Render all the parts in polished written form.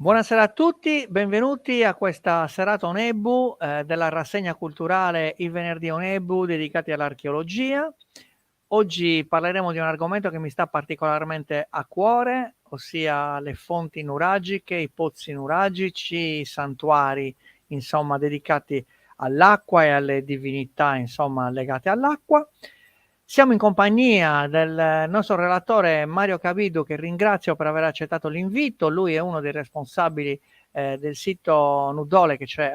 Buonasera a tutti, benvenuti a questa serata Onebu della rassegna culturale I venerdì Onebu dedicati all'archeologia. Oggi parleremo di un argomento che mi sta particolarmente a cuore, ossia le fonti nuragiche, i pozzi nuragici, i santuari, insomma, dedicati all'acqua e alle divinità, insomma, legate all'acqua. Siamo in compagnia del nostro relatore Mario Cavidu, che ringrazio per aver accettato l'invito. Lui è uno dei responsabili del sito Nudole che c'è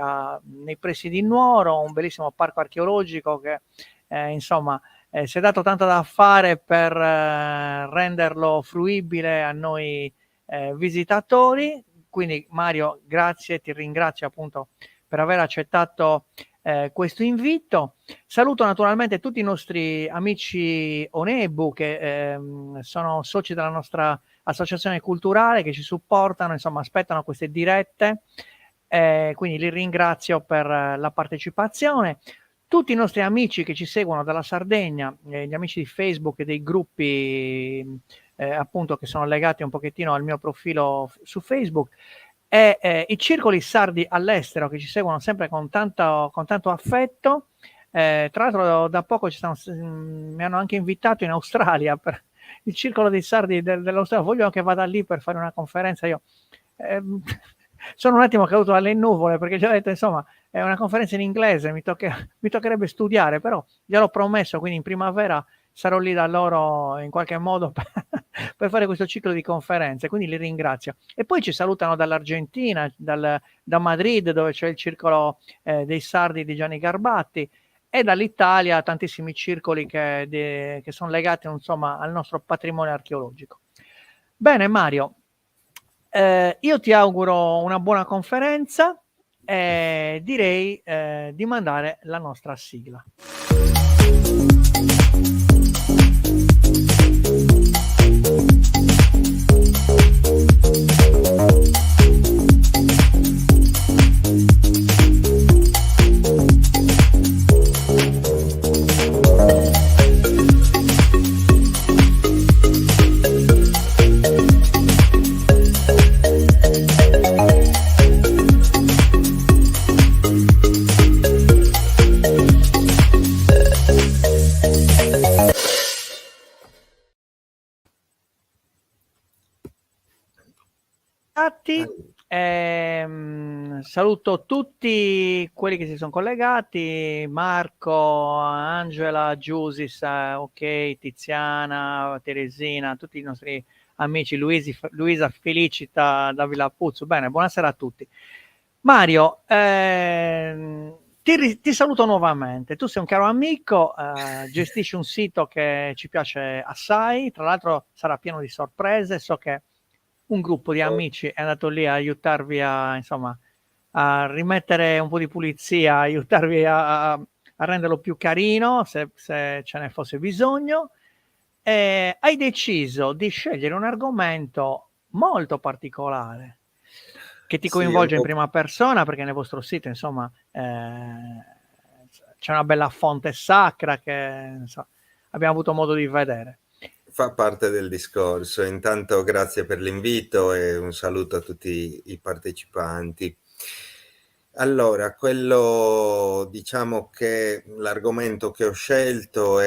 nei pressi di Nuoro, un bellissimo parco archeologico che insomma si è dato tanto da fare per renderlo fruibile a noi visitatori. Quindi Mario, grazie, ti ringrazio appunto per aver accettato questo invito. Saluto naturalmente tutti i nostri amici Onebu che sono soci della nostra associazione culturale, che ci supportano, insomma aspettano queste dirette, quindi li ringrazio per la partecipazione. Tutti i nostri amici che ci seguono dalla Sardegna, gli amici di Facebook e dei gruppi appunto che sono legati un pochettino al mio profilo su Facebook, e i circoli sardi all'estero che ci seguono sempre con tanto affetto. Tra l'altro da poco mi hanno anche invitato in Australia per il circolo dei sardi dell'Australia. Vogliono che vada lì per fare una conferenza. Io sono un attimo caduto dalle nuvole perché gli ho detto insomma è una conferenza in inglese, mi toccherebbe studiare, però gliel'ho promesso, quindi in primavera sarò lì da loro in qualche modo per fare questo ciclo di conferenze, quindi li ringrazio. E poi ci salutano dall'Argentina, da Madrid, dove c'è il circolo dei sardi di Gianni Garbatti, e dall'Italia tantissimi circoli che sono legati insomma al nostro patrimonio archeologico. Bene Mario, io ti auguro una buona conferenza e direi di mandare la nostra sigla. Saluto tutti quelli che si sono collegati: Marco, Angela, Giusis, ok, Tiziana, Teresina, tutti i nostri amici, Luisa Felicita da Villapuzzo. Bene, buonasera a tutti. Mario, ti saluto nuovamente. Tu sei un caro amico, gestisci un sito che ci piace assai, tra l'altro sarà pieno di sorprese. So che un gruppo di amici è andato lì a aiutarvi insomma, a rimettere un po' di pulizia, aiutarvi a renderlo più carino se ce ne fosse bisogno. E hai deciso di scegliere un argomento molto particolare che ti coinvolge in prima persona, perché nel vostro sito insomma c'è una bella fonte sacra che insomma, abbiamo avuto modo di vedere. Fa parte del discorso. Intanto grazie per l'invito e un saluto a tutti i partecipanti. Allora, diciamo che l'argomento che ho scelto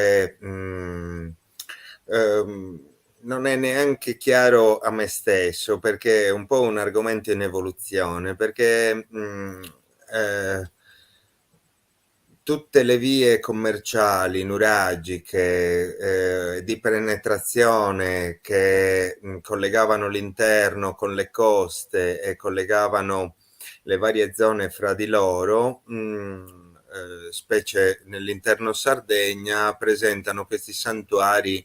non è neanche chiaro a me stesso, perché è un po' un argomento in evoluzione, perché tutte le vie commerciali, nuragiche, di penetrazione che collegavano l'interno con le coste e collegavano le varie zone fra di loro, specie nell'interno Sardegna, presentano questi santuari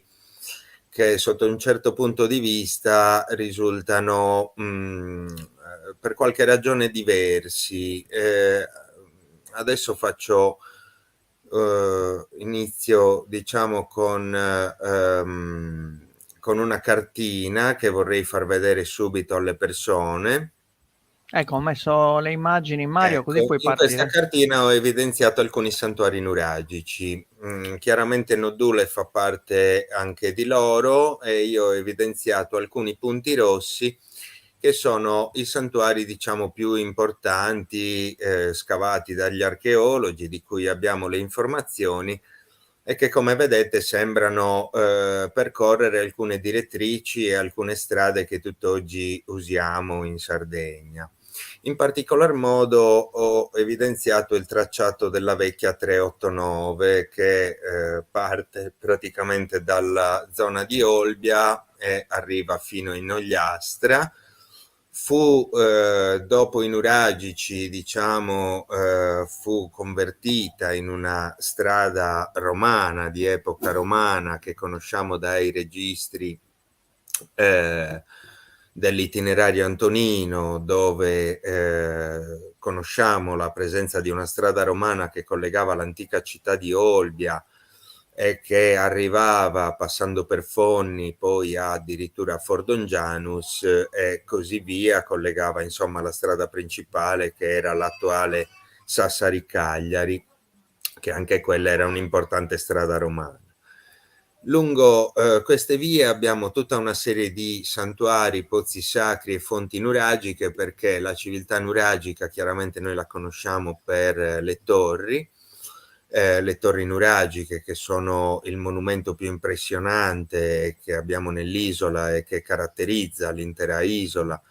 che sotto un certo punto di vista risultano per qualche ragione diversi. Adesso inizio diciamo con una cartina che vorrei far vedere subito alle persone. Ecco, ho messo le immagini, Mario, così puoi in questa partire. cartina ho evidenziato alcuni santuari nuragici. Chiaramente Nodule fa parte anche di loro e io ho evidenziato alcuni punti rossi che sono i santuari, diciamo, più importanti scavati dagli archeologi, di cui abbiamo le informazioni, e che, come vedete, sembrano percorrere alcune direttrici e alcune strade che tutt'oggi usiamo in Sardegna. In particolar modo ho evidenziato il tracciato della vecchia 389 che parte praticamente dalla zona di Olbia e arriva fino in Ogliastra. Fu dopo i nuragici, diciamo, fu convertita in una strada romana, di epoca romana, che conosciamo dai registri dell'itinerario antonino, dove conosciamo la presenza di una strada romana che collegava l'antica città di Olbia e che arrivava passando per Fonni, poi addirittura a Fordongianus e così via, collegava insomma la strada principale che era l'attuale Sassari-Cagliari, che anche quella era un'importante strada romana. Lungo queste vie abbiamo tutta una serie di santuari, pozzi sacri e fonti nuragiche, perché la civiltà nuragica chiaramente noi la conosciamo per le torri nuragiche, che sono il monumento più impressionante che abbiamo nell'isola e che caratterizza l'intera isola,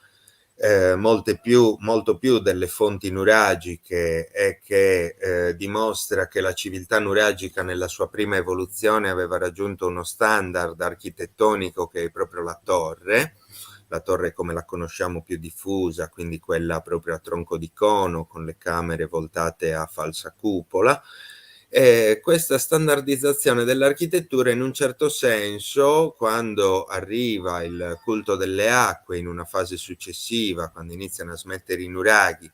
molto più delle fonti nuragiche, e che dimostra che la civiltà nuragica nella sua prima evoluzione aveva raggiunto uno standard architettonico che è proprio la torre come la conosciamo più diffusa, quindi quella proprio a tronco di cono con le camere voltate a falsa cupola. Questa standardizzazione dell'architettura, in un certo senso, quando arriva il culto delle acque in una fase successiva, quando iniziano a smettere i nuraghi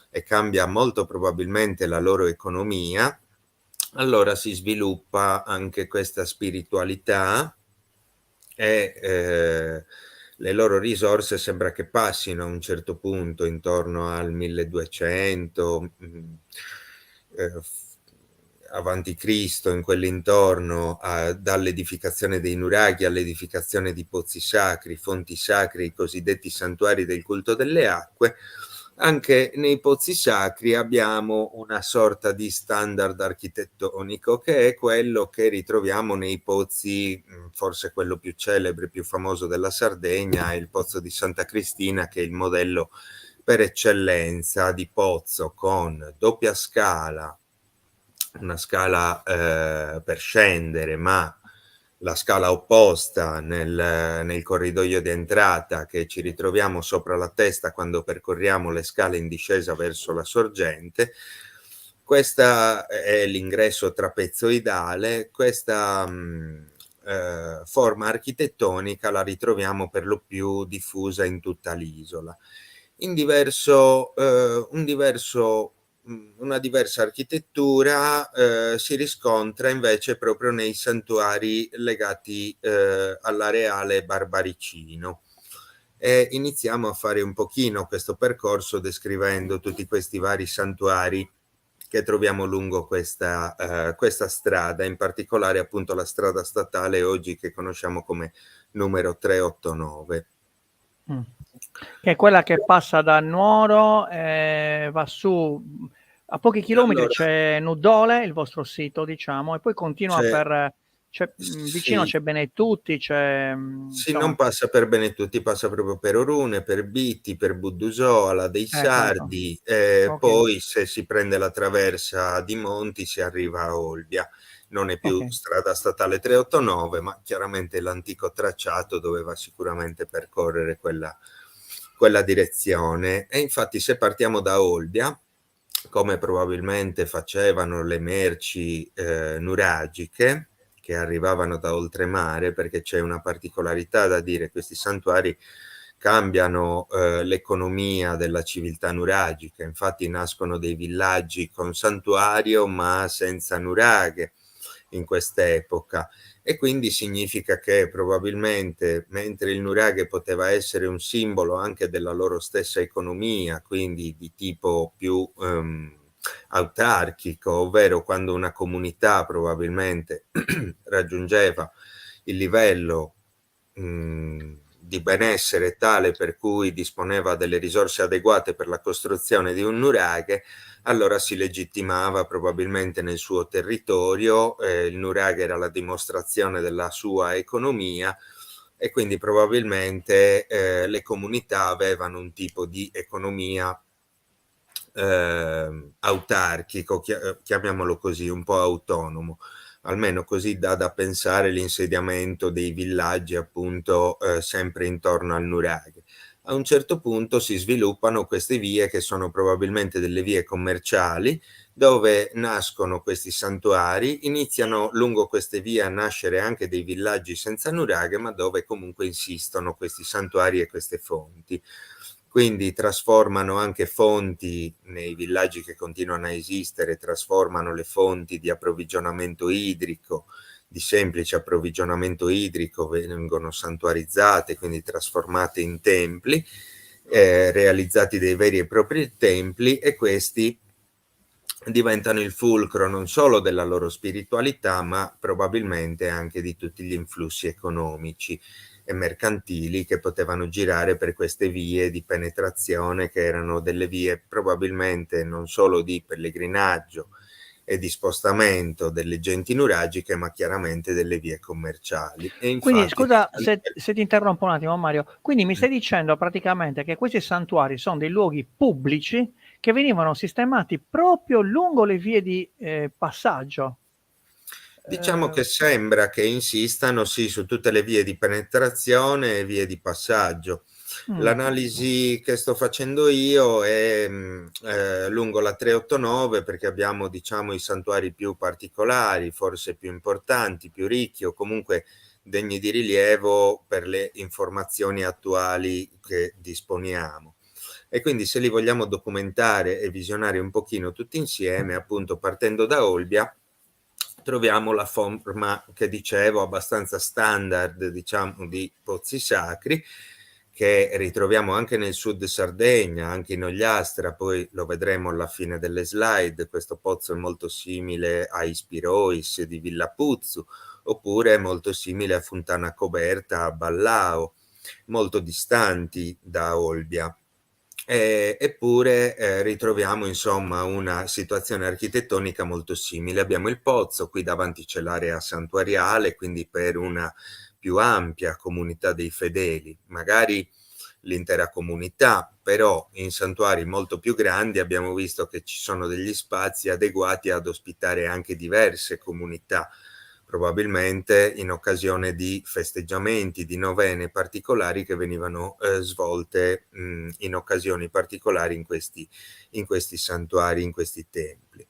e cambia molto probabilmente la loro economia, allora si sviluppa anche questa spiritualità e le loro risorse sembra che passino a un certo punto, intorno al 1200, avanti Cristo, in quell'intorno, dall'edificazione dei nuraghi all'edificazione di pozzi sacri, fonti sacre, i cosiddetti santuari del culto delle acque. Anche nei pozzi sacri abbiamo una sorta di standard architettonico, che è quello che ritroviamo nei pozzi, forse quello più celebre, più famoso della Sardegna, è il pozzo di Santa Cristina, che è il modello per eccellenza di pozzo con doppia scala, una scala per scendere, ma la scala opposta nel corridoio di entrata, che ci ritroviamo sopra la testa quando percorriamo le scale in discesa verso la sorgente. Questa è l'ingresso trapezoidale. Questa forma architettonica la ritroviamo per lo più diffusa in tutta l'isola. Una diversa architettura si riscontra invece proprio nei santuari legati all'areale barbaricino. E iniziamo a fare un pochino questo percorso descrivendo tutti questi vari santuari che troviamo lungo questa strada, in particolare appunto la strada statale oggi che conosciamo come numero 389. Che è quella che passa da Nuoro, va su a pochi chilometri, Allora, c'è Nuddole, il vostro sito, diciamo, e poi continua vicino sì, c'è Benetutti, c'è sì, insomma, non passa per Benetutti, passa proprio per Orune, per Biti, per Buddusola, dei ecco. Sardi, e Ok, poi se si prende la traversa di Monti si arriva a Olbia. Non è più ok. strada statale 389, ma chiaramente l'antico tracciato doveva sicuramente percorrere quella direzione. E infatti, se partiamo da Olbia, come probabilmente facevano le merci nuragiche che arrivavano da oltremare, perché c'è una particolarità da dire: questi santuari cambiano l'economia della civiltà nuragica. Infatti nascono dei villaggi con santuario ma senza nuraghe in quest'epoca, e quindi significa che probabilmente, mentre il nuraghe poteva essere un simbolo anche della loro stessa economia, quindi di tipo più autarchico, ovvero quando una comunità probabilmente raggiungeva il livello di benessere tale per cui disponeva delle risorse adeguate per la costruzione di un nuraghe, allora si legittimava probabilmente nel suo territorio, il nuraghe era la dimostrazione della sua economia e quindi probabilmente le comunità avevano un tipo di economia autarchico, chiamiamolo così, un po' autonomo, almeno così da pensare l'insediamento dei villaggi appunto sempre intorno al nuraghe. A un certo punto si sviluppano queste vie che sono probabilmente delle vie commerciali dove nascono questi santuari, iniziano lungo queste vie a nascere anche dei villaggi senza nuraghe, ma dove comunque insistono questi santuari e queste fonti. Quindi trasformano anche fonti nei villaggi che continuano a esistere, trasformano le fonti di approvvigionamento idrico, di semplice approvvigionamento idrico, vengono santuarizzate, quindi trasformate in templi, realizzati dei veri e propri templi, e questi diventano il fulcro non solo della loro spiritualità, ma probabilmente anche di tutti gli influssi economici e mercantili che potevano girare per queste vie di penetrazione, che erano delle vie probabilmente non solo di pellegrinaggio e di spostamento delle genti nuragiche, ma chiaramente delle vie commerciali. E Quindi infatti scusa se ti interrompo un attimo Mario, quindi mi stai dicendo praticamente che questi santuari sono dei luoghi pubblici che venivano sistemati proprio lungo le vie di passaggio? diciamo che sembra che insistano sì su tutte le vie di penetrazione e vie di passaggio. L'analisi che sto facendo io è lungo la 389, perché abbiamo diciamo i santuari più particolari, forse più importanti, più ricchi o comunque degni di rilievo per le informazioni attuali che disponiamo. E quindi se li vogliamo documentare e visionare un pochino tutti insieme, appunto partendo da Olbia, troviamo la forma che dicevo abbastanza standard, diciamo, di pozzi sacri, che ritroviamo anche nel sud Sardegna, anche in Ogliastra, poi lo vedremo alla fine delle slide. Questo pozzo è molto simile a Ispirois di Villa Puzzu, oppure è molto simile a Fontana Coberta a Ballao, molto distanti da Olbia. Eppure ritroviamo insomma una situazione architettonica molto simile. Abbiamo il pozzo, qui davanti c'è l'area santuariale, quindi per una più ampia comunità dei fedeli, magari l'intera comunità, però in santuari molto più grandi abbiamo visto che ci sono degli spazi adeguati ad ospitare anche diverse comunità, probabilmente in occasione di festeggiamenti, di novene particolari che venivano svolte in occasioni particolari in questi santuari, in questi templi.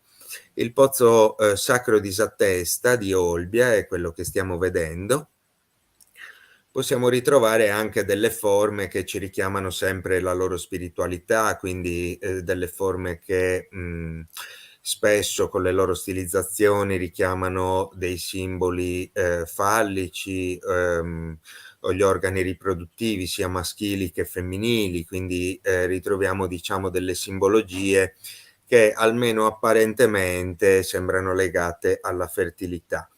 Il pozzo sacro di Sattesta di Olbia è quello che stiamo vedendo. Possiamo ritrovare anche delle forme che ci richiamano sempre la loro spiritualità, quindi delle forme che spesso con le loro stilizzazioni richiamano dei simboli fallici o gli organi riproduttivi sia maschili che femminili, quindi ritroviamo diciamo delle simbologie che almeno apparentemente sembrano legate alla fertilità.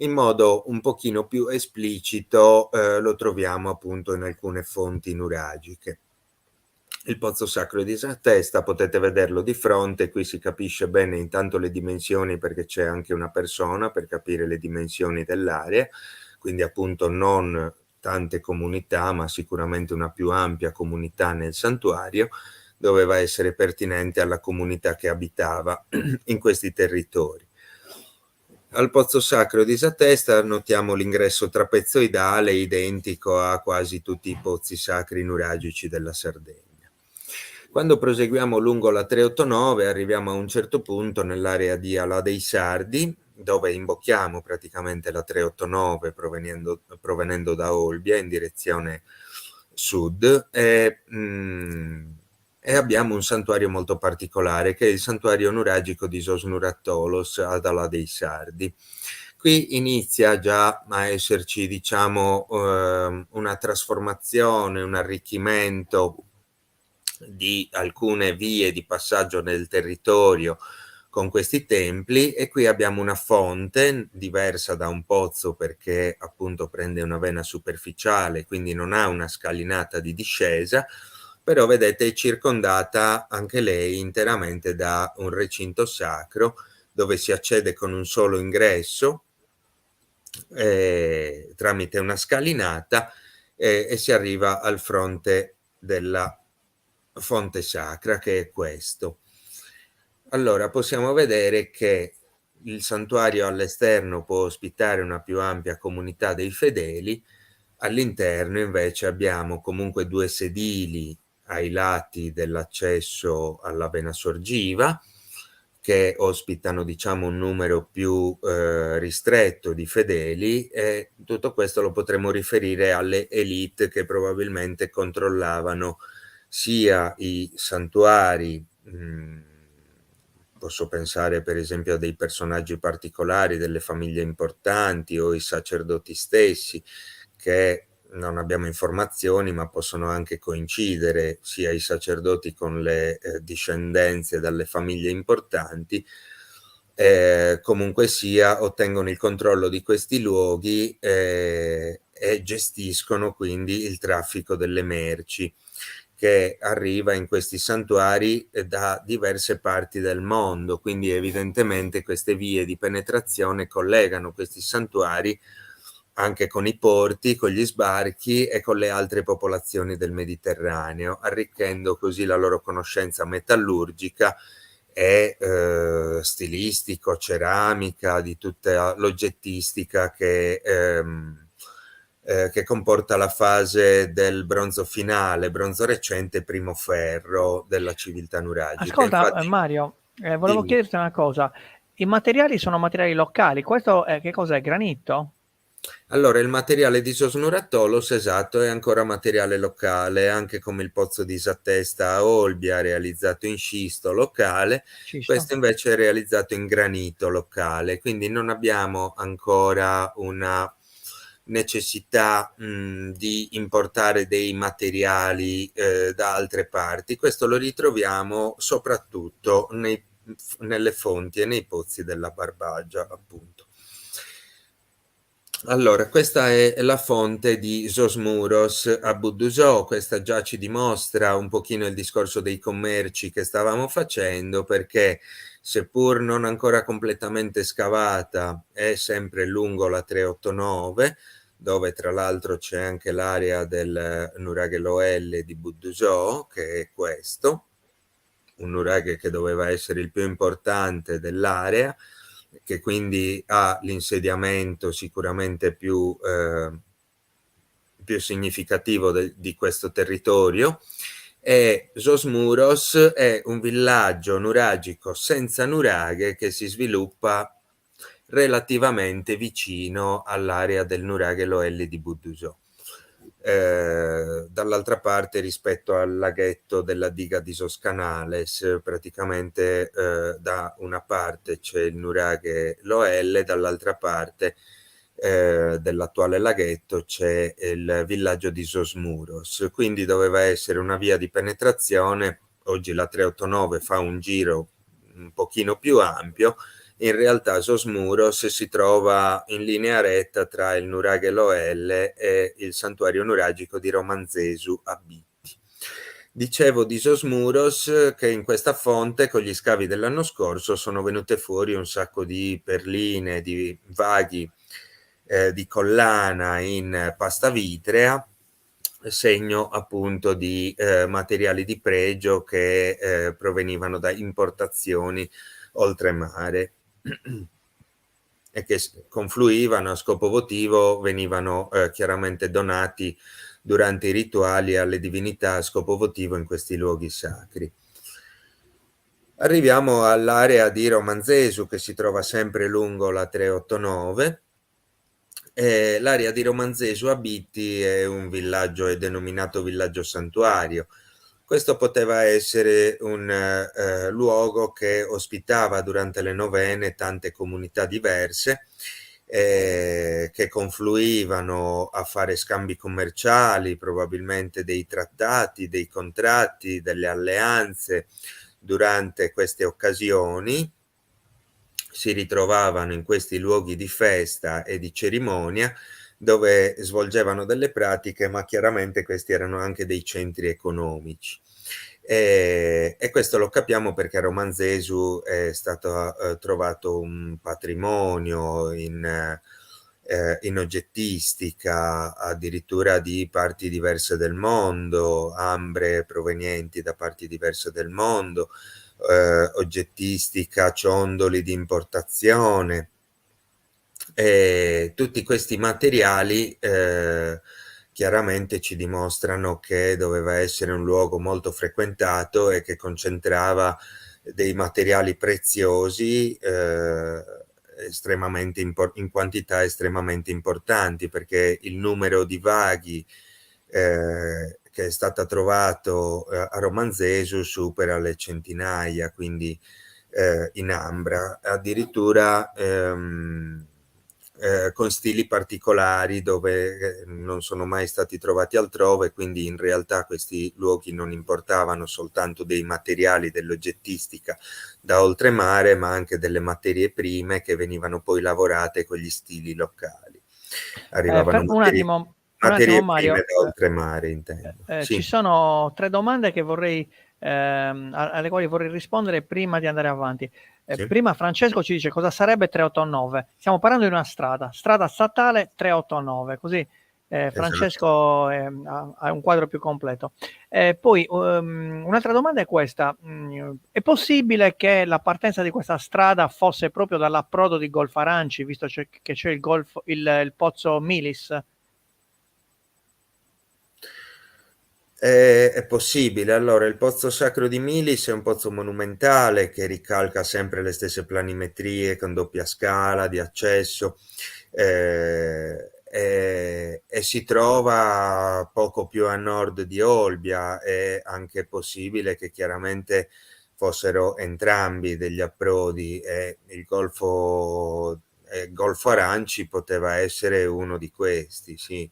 In modo un pochino più esplicito lo troviamo appunto in alcune fonti nuragiche. Il pozzo sacro di Sattesta potete vederlo di fronte, qui si capisce bene intanto le dimensioni, perché c'è anche una persona per capire le dimensioni dell'area, quindi appunto non tante comunità, ma sicuramente una più ampia comunità nel santuario, doveva essere pertinente alla comunità che abitava in questi territori. Al pozzo sacro di Sattesta notiamo l'ingresso trapezoidale identico a quasi tutti i pozzi sacri nuragici della Sardegna. Quando proseguiamo lungo la 389 arriviamo a un certo punto nell'area di Ala dei Sardi, dove imbocchiamo praticamente la 389 provenendo da Olbia in direzione sud e abbiamo un santuario molto particolare che è il santuario nuragico di Sosnuratolos ad Ala dei Sardi. Qui inizia già a esserci diciamo una trasformazione, un arricchimento di alcune vie di passaggio nel territorio, con questi templi, e qui abbiamo una fonte diversa da un pozzo perché appunto prende una vena superficiale, quindi non ha una scalinata di discesa, però vedete è circondata anche lei interamente da un recinto sacro dove si accede con un solo ingresso tramite una scalinata e si arriva al fronte della fonte sacra, che è questo. Allora possiamo vedere che il santuario all'esterno può ospitare una più ampia comunità dei fedeli, all'interno invece abbiamo comunque 2 sedili ai lati dell'accesso alla vena sorgiva, che ospitano diciamo un numero più ristretto di fedeli, e tutto questo lo potremmo riferire alle elite che probabilmente controllavano sia i santuari, posso pensare per esempio a dei personaggi particolari, delle famiglie importanti o i sacerdoti stessi, che non abbiamo informazioni ma possono anche coincidere, sia i sacerdoti con le discendenze dalle famiglie importanti, comunque sia ottengono il controllo di questi luoghi e gestiscono quindi il traffico delle merci che arriva in questi santuari da diverse parti del mondo, quindi evidentemente queste vie di penetrazione collegano questi santuari anche con i porti, con gli sbarchi e con le altre popolazioni del Mediterraneo, arricchendo così la loro conoscenza metallurgica e stilistico, ceramica, di tutta l'oggettistica che comporta la fase del bronzo finale, bronzo recente, primo ferro della civiltà nuragica. Ascolta, Infatti, Mario, volevo dimmi. chiederti una cosa. I materiali sono materiali locali. Questo che cos'è? Granito? Allora, il materiale di Sosnuratolos, esatto, è ancora materiale locale, anche come il pozzo di Isattesta a Olbia, realizzato in scisto locale. Questo invece è realizzato in granito locale, quindi non abbiamo ancora una necessità di importare dei materiali da altre parti. Questo lo ritroviamo soprattutto nelle fonti e nei pozzi della Barbagia, appunto. Allora, questa è la fonte di Sosmuros a Buddusò. Questa già ci dimostra un pochino il discorso dei commerci che stavamo facendo, perché seppur non ancora completamente scavata, è sempre lungo la 389, dove tra l'altro c'è anche l'area del nuraghe Loelle di Buddusò, che è questo, un nuraghe che doveva essere il più importante dell'area, che quindi ha l'insediamento sicuramente più significativo di questo territorio. E Sosmuros è un villaggio nuragico senza nuraghe che si sviluppa relativamente vicino all'area del nuraghe Loelli di Buddusò. Dall'altra parte, rispetto al laghetto della diga di Soscanales, praticamente da una parte c'è il nuraghe Loelle, dall'altra parte dell'attuale laghetto c'è il villaggio di Sosmuros, quindi doveva essere una via di penetrazione. Oggi la 389 fa un giro un pochino più ampio. In realtà Sosmuros si trova in linea retta tra il nuraghe Loelle e il santuario nuragico di Romanzesu a Bitti. Dicevo di Sosmuros che in questa fonte, con gli scavi dell'anno scorso, sono venute fuori un sacco di perline, di vaghi di collana in pasta vitrea, segno appunto di materiali di pregio che provenivano da importazioni oltremare e che confluivano a scopo votivo, venivano chiaramente donati durante i rituali alle divinità a scopo votivo in questi luoghi sacri. Arriviamo all'area di Romanzesu, che si trova sempre lungo la 389. L'area di Romanzesu a Bitti è un villaggio, è denominato villaggio santuario. Questo poteva essere un luogo che ospitava durante le novene tante comunità diverse che confluivano a fare scambi commerciali, probabilmente dei trattati, dei contratti, delle alleanze durante queste occasioni. si ritrovavano in questi luoghi di festa e di cerimonia dove svolgevano delle pratiche, ma chiaramente questi erano anche dei centri economici. E questo lo capiamo perché a Romanzesu è stato trovato un patrimonio in oggettistica, addirittura di parti diverse del mondo, ambre provenienti da parti diverse del mondo, oggettistica, ciondoli di importazione. E tutti questi materiali chiaramente ci dimostrano che doveva essere un luogo molto frequentato e che concentrava dei materiali preziosi estremamente in quantità estremamente importanti, perché il numero di vaghi che è stato trovato a Romanzesu supera le centinaia, quindi in ambra, addirittura con stili particolari dove non sono mai stati trovati altrove, quindi in realtà questi luoghi non importavano soltanto dei materiali dell'oggettistica da oltremare, ma anche delle materie prime che venivano poi lavorate con gli stili locali. Arrivavano Un attimo, materie prime Mario. da oltremare, intendo. Ci Sì. sono 3 domande che vorrei, alle quali vorrei rispondere prima di andare avanti. Sì. Prima Francesco ci dice cosa sarebbe 389. Stiamo parlando di una strada statale 389, così Esatto. Francesco ha un quadro più completo. Poi un'altra domanda è questa: è possibile che la partenza di questa strada fosse proprio dall'approdo di Golfo Aranci, visto che c'è il pozzo Milis? È possibile. Allora, il pozzo sacro di Milis è un pozzo monumentale che ricalca sempre le stesse planimetrie con doppia scala di accesso e si trova poco più a nord di Olbia. È anche possibile che chiaramente fossero entrambi degli approdi e il Golfo Aranci poteva essere uno di questi, sì,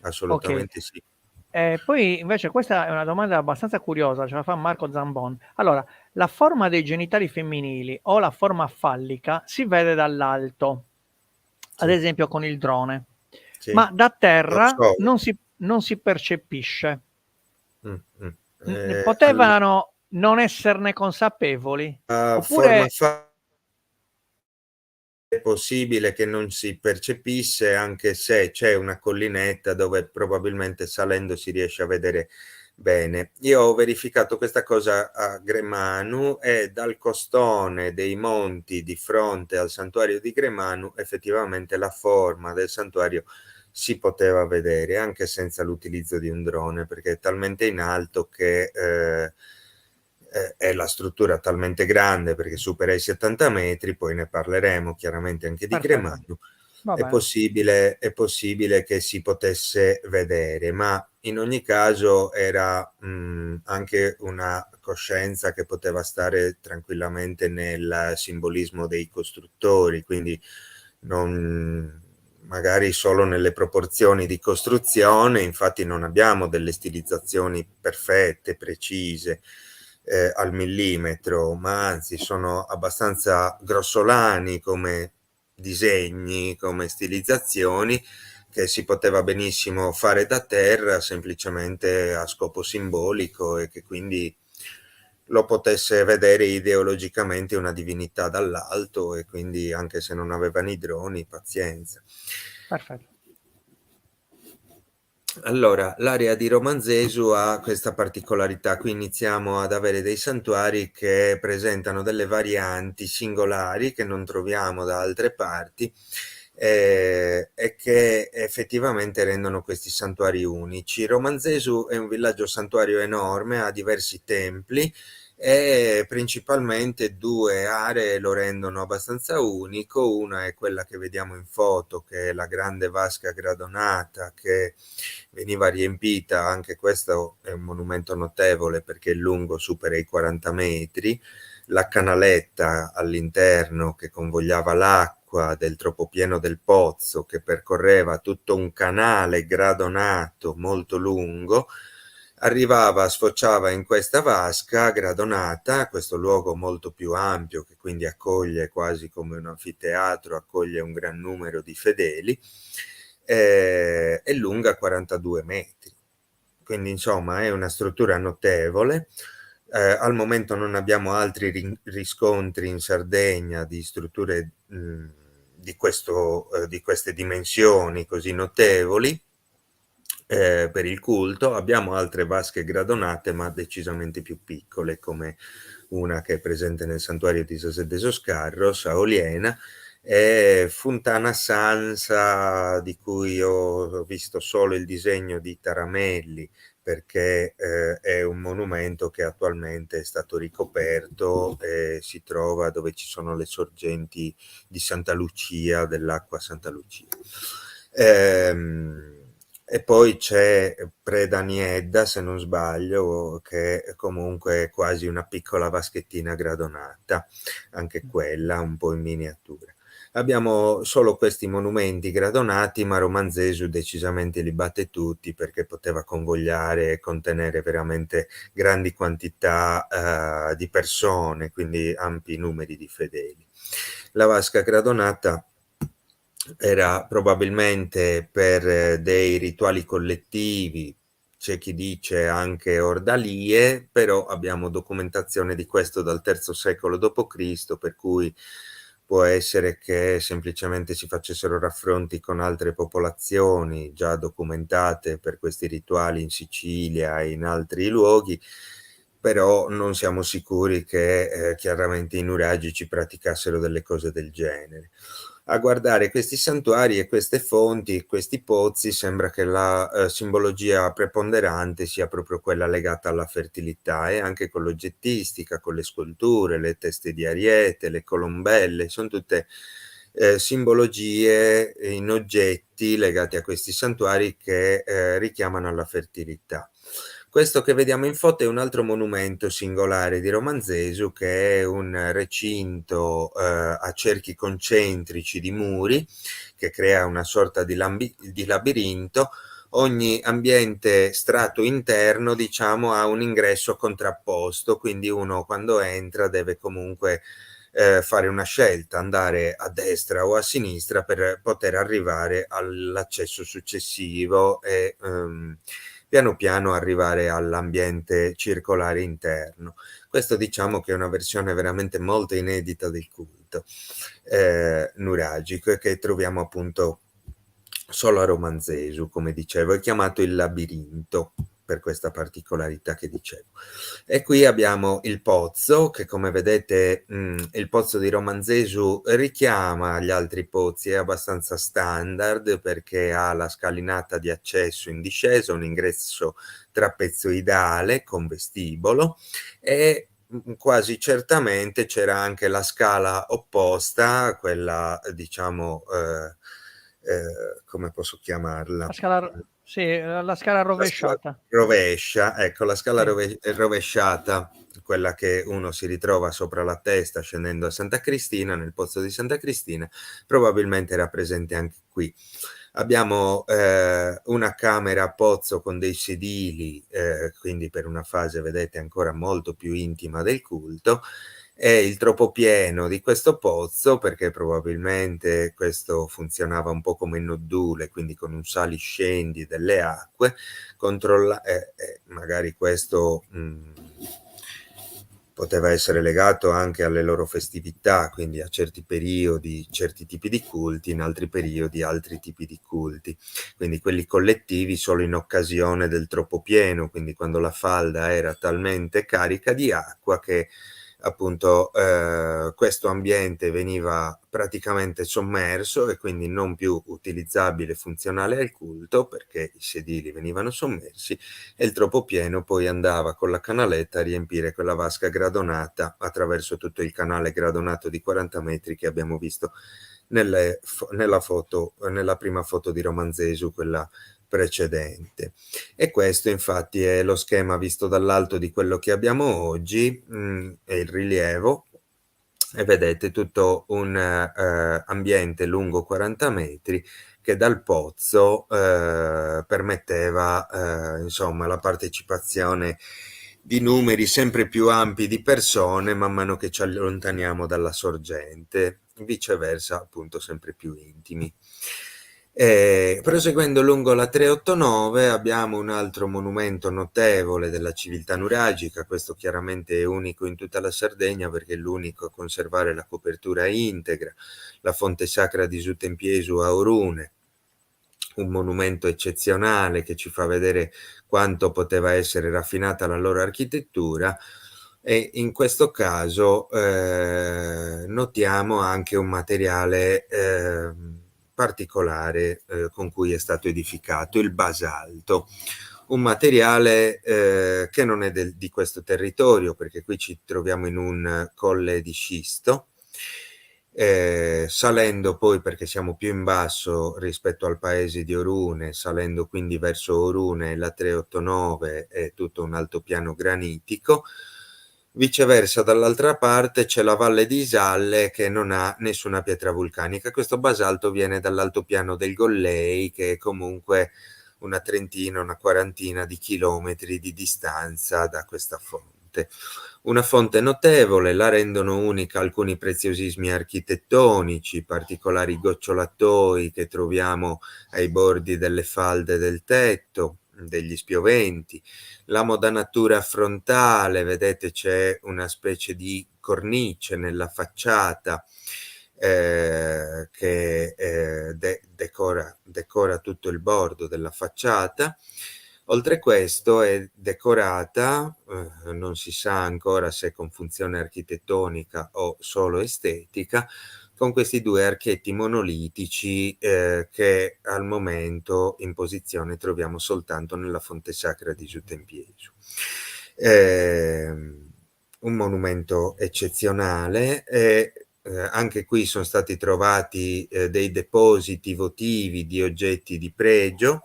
assolutamente sì. Poi invece questa è una domanda abbastanza curiosa, ce la fa Marco Zambon. Allora, la forma dei genitali femminili o la forma fallica si vede dall'alto, ad Sì. esempio con il drone, Sì, ma da terra so. non si percepisce. Allora, Potevano non esserne consapevoli? forma Oppure è possibile che non si percepisse, anche se c'è una collinetta dove probabilmente salendo si riesce a vedere bene. Io ho verificato questa cosa a Gremanu e dal costone dei monti di fronte al santuario di Gremanu effettivamente la forma del santuario si poteva vedere anche senza l'utilizzo di un drone, perché è talmente in alto che è la struttura talmente grande perché supera i 70 metri, poi ne parleremo chiaramente anche di perfetto, Gremanu. va È bene. possibile che si potesse vedere, ma in ogni caso era anche una coscienza che poteva stare tranquillamente nel simbolismo dei costruttori, quindi non, magari solo nelle proporzioni di costruzione. Infatti non abbiamo delle stilizzazioni perfette, precise al millimetro, ma anzi sono abbastanza grossolani come disegni, come stilizzazioni, che si poteva benissimo fare da terra semplicemente a scopo simbolico e che quindi lo potesse vedere ideologicamente una divinità dall'alto, e quindi anche se non avevano i droni, pazienza. Perfetto. Allora, l'area di Romanzesu ha questa particolarità. Qui iniziamo ad avere dei santuari che presentano delle varianti singolari che non troviamo da altre parti e che effettivamente rendono questi santuari unici. Romanzesu è un villaggio santuario enorme, ha diversi templi e principalmente 2 aree lo rendono abbastanza unico. Una è quella che vediamo in foto, che è la grande vasca gradonata che veniva riempita. Anche questo è un monumento notevole perché il lungo supera i 40 metri, la canaletta all'interno che convogliava l'acqua del troppopieno del pozzo, che percorreva tutto un canale gradonato molto lungo arrivava, sfociava in questa vasca gradonata, questo luogo molto più ampio che quindi accoglie quasi come un anfiteatro, accoglie un gran numero di fedeli, è lunga 42 metri. Quindi insomma è una struttura notevole. Al momento non abbiamo altri riscontri in Sardegna di strutture di queste dimensioni così notevoli per il culto. Abbiamo altre vasche gradonate ma decisamente più piccole, come una che è presente nel santuario di Sasè de Soscarros a Oliena, e Fontana Sansa, di cui ho visto solo il disegno di Taramelli, perché è un monumento che attualmente è stato ricoperto e si trova dove ci sono le sorgenti di Santa Lucia, dell'acqua Santa Lucia. E poi c'è Predaniedda, se non sbaglio, che è comunque quasi una piccola vaschettina gradonata, anche quella un po' in miniatura. Abbiamo solo questi monumenti gradonati, ma Romanzesu decisamente li batte tutti perché poteva convogliare e contenere veramente grandi quantità di persone, quindi ampi numeri di fedeli. La vasca gradonata era probabilmente per dei rituali collettivi, c'è chi dice anche ordalie, però abbiamo documentazione di questo dal III secolo d.C., per cui può essere che semplicemente si facessero raffronti con altre popolazioni già documentate per questi rituali in Sicilia e in altri luoghi, però non siamo sicuri che chiaramente i nuragici praticassero delle cose del genere. A guardare questi santuari e queste fonti, questi pozzi, sembra che la simbologia preponderante sia proprio quella legata alla fertilità, e anche con l'oggettistica, con le sculture, le teste di Ariete, le colombelle, sono tutte simbologie in oggetti legati a questi santuari che richiamano alla fertilità. Questo che vediamo in foto è un altro monumento singolare di Romanzesu, che è un recinto a cerchi concentrici di muri, che crea una sorta di labirinto. Ogni ambiente strato interno, diciamo, ha un ingresso contrapposto, quindi uno quando entra deve comunque fare una scelta, andare a destra o a sinistra per poter arrivare all'accesso successivo e piano piano arrivare all'ambiente circolare interno. Questo diciamo che è una versione veramente molto inedita del culto nuragico, e che troviamo appunto solo a Romanzesu, come dicevo, è chiamato il labirinto per questa particolarità che dicevo. E qui abbiamo il pozzo, che come vedete il pozzo di Romanzesu richiama gli altri pozzi, è abbastanza standard perché ha la scalinata di accesso in discesa, un ingresso trapezoidale con vestibolo, e quasi certamente c'era anche la scala opposta, quella diciamo come posso chiamarla? La scala, sì, la scala La scala rovesciata. rovescia, ecco, la scala Sì. rovesciata, quella che uno si ritrova sopra la testa scendendo a Santa Cristina, nel pozzo di Santa Cristina, probabilmente era presente anche qui. Abbiamo una camera a pozzo con dei sedili, quindi per una fase, vedete, ancora molto più intima del culto, e il tropopieno di questo pozzo, perché probabilmente questo funzionava un po' come noddule, quindi con un sali-scendi delle acque, magari questo poteva essere legato anche alle loro festività, quindi a certi periodi certi tipi di culti, in altri periodi altri tipi di culti, quindi quelli collettivi solo in occasione del troppo pieno, quindi quando la falda era talmente carica di acqua che appunto questo ambiente veniva praticamente sommerso e quindi non più utilizzabile e funzionale al culto, perché i sedili venivano sommersi, e il troppo pieno poi andava con la canaletta a riempire quella vasca gradonata attraverso tutto il canale gradonato di 40 metri che abbiamo visto nella prima foto di Romanzesu, quella precedente. E questo infatti è lo schema visto dall'alto di quello che abbiamo oggi, è il rilievo, e vedete tutto un ambiente lungo 40 metri che dal pozzo permetteva insomma la partecipazione di numeri sempre più ampi di persone man mano che ci allontaniamo dalla sorgente, viceversa appunto sempre più intimi. Proseguendo lungo la 389 abbiamo un altro monumento notevole della civiltà nuragica, questo chiaramente è unico in tutta la Sardegna perché è l'unico a conservare la copertura integra, la fonte sacra di Sutempiesu a Orune, un monumento eccezionale che ci fa vedere quanto poteva essere raffinata la loro architettura, e in questo caso notiamo anche un materiale particolare con cui è stato edificato, il basalto, un materiale che non è di questo territorio, perché qui ci troviamo in un colle di scisto. Salendo poi, perché siamo più in basso rispetto al paese di Orune, salendo quindi verso Orune, la 389 è tutto un altopiano granitico. Viceversa, dall'altra parte c'è la valle di Isalle che non ha nessuna pietra vulcanica. Questo basalto viene dall'altopiano del Gollei, che è comunque una trentina, una quarantina di chilometri di distanza da questa fonte. Una fonte notevole, la rendono unica alcuni preziosismi architettonici, particolari gocciolatoi che troviamo ai bordi delle falde del tetto, degli spioventi, la modanatura frontale, vedete c'è una specie di cornice nella facciata che decora tutto il bordo della facciata. Oltre questo è decorata, non si sa ancora se con funzione architettonica o solo estetica, con questi due archetti monolitici che al momento in posizione troviamo soltanto nella fonte sacra di Sutempiesu. Un monumento eccezionale e anche qui sono stati trovati dei depositi votivi di oggetti di pregio,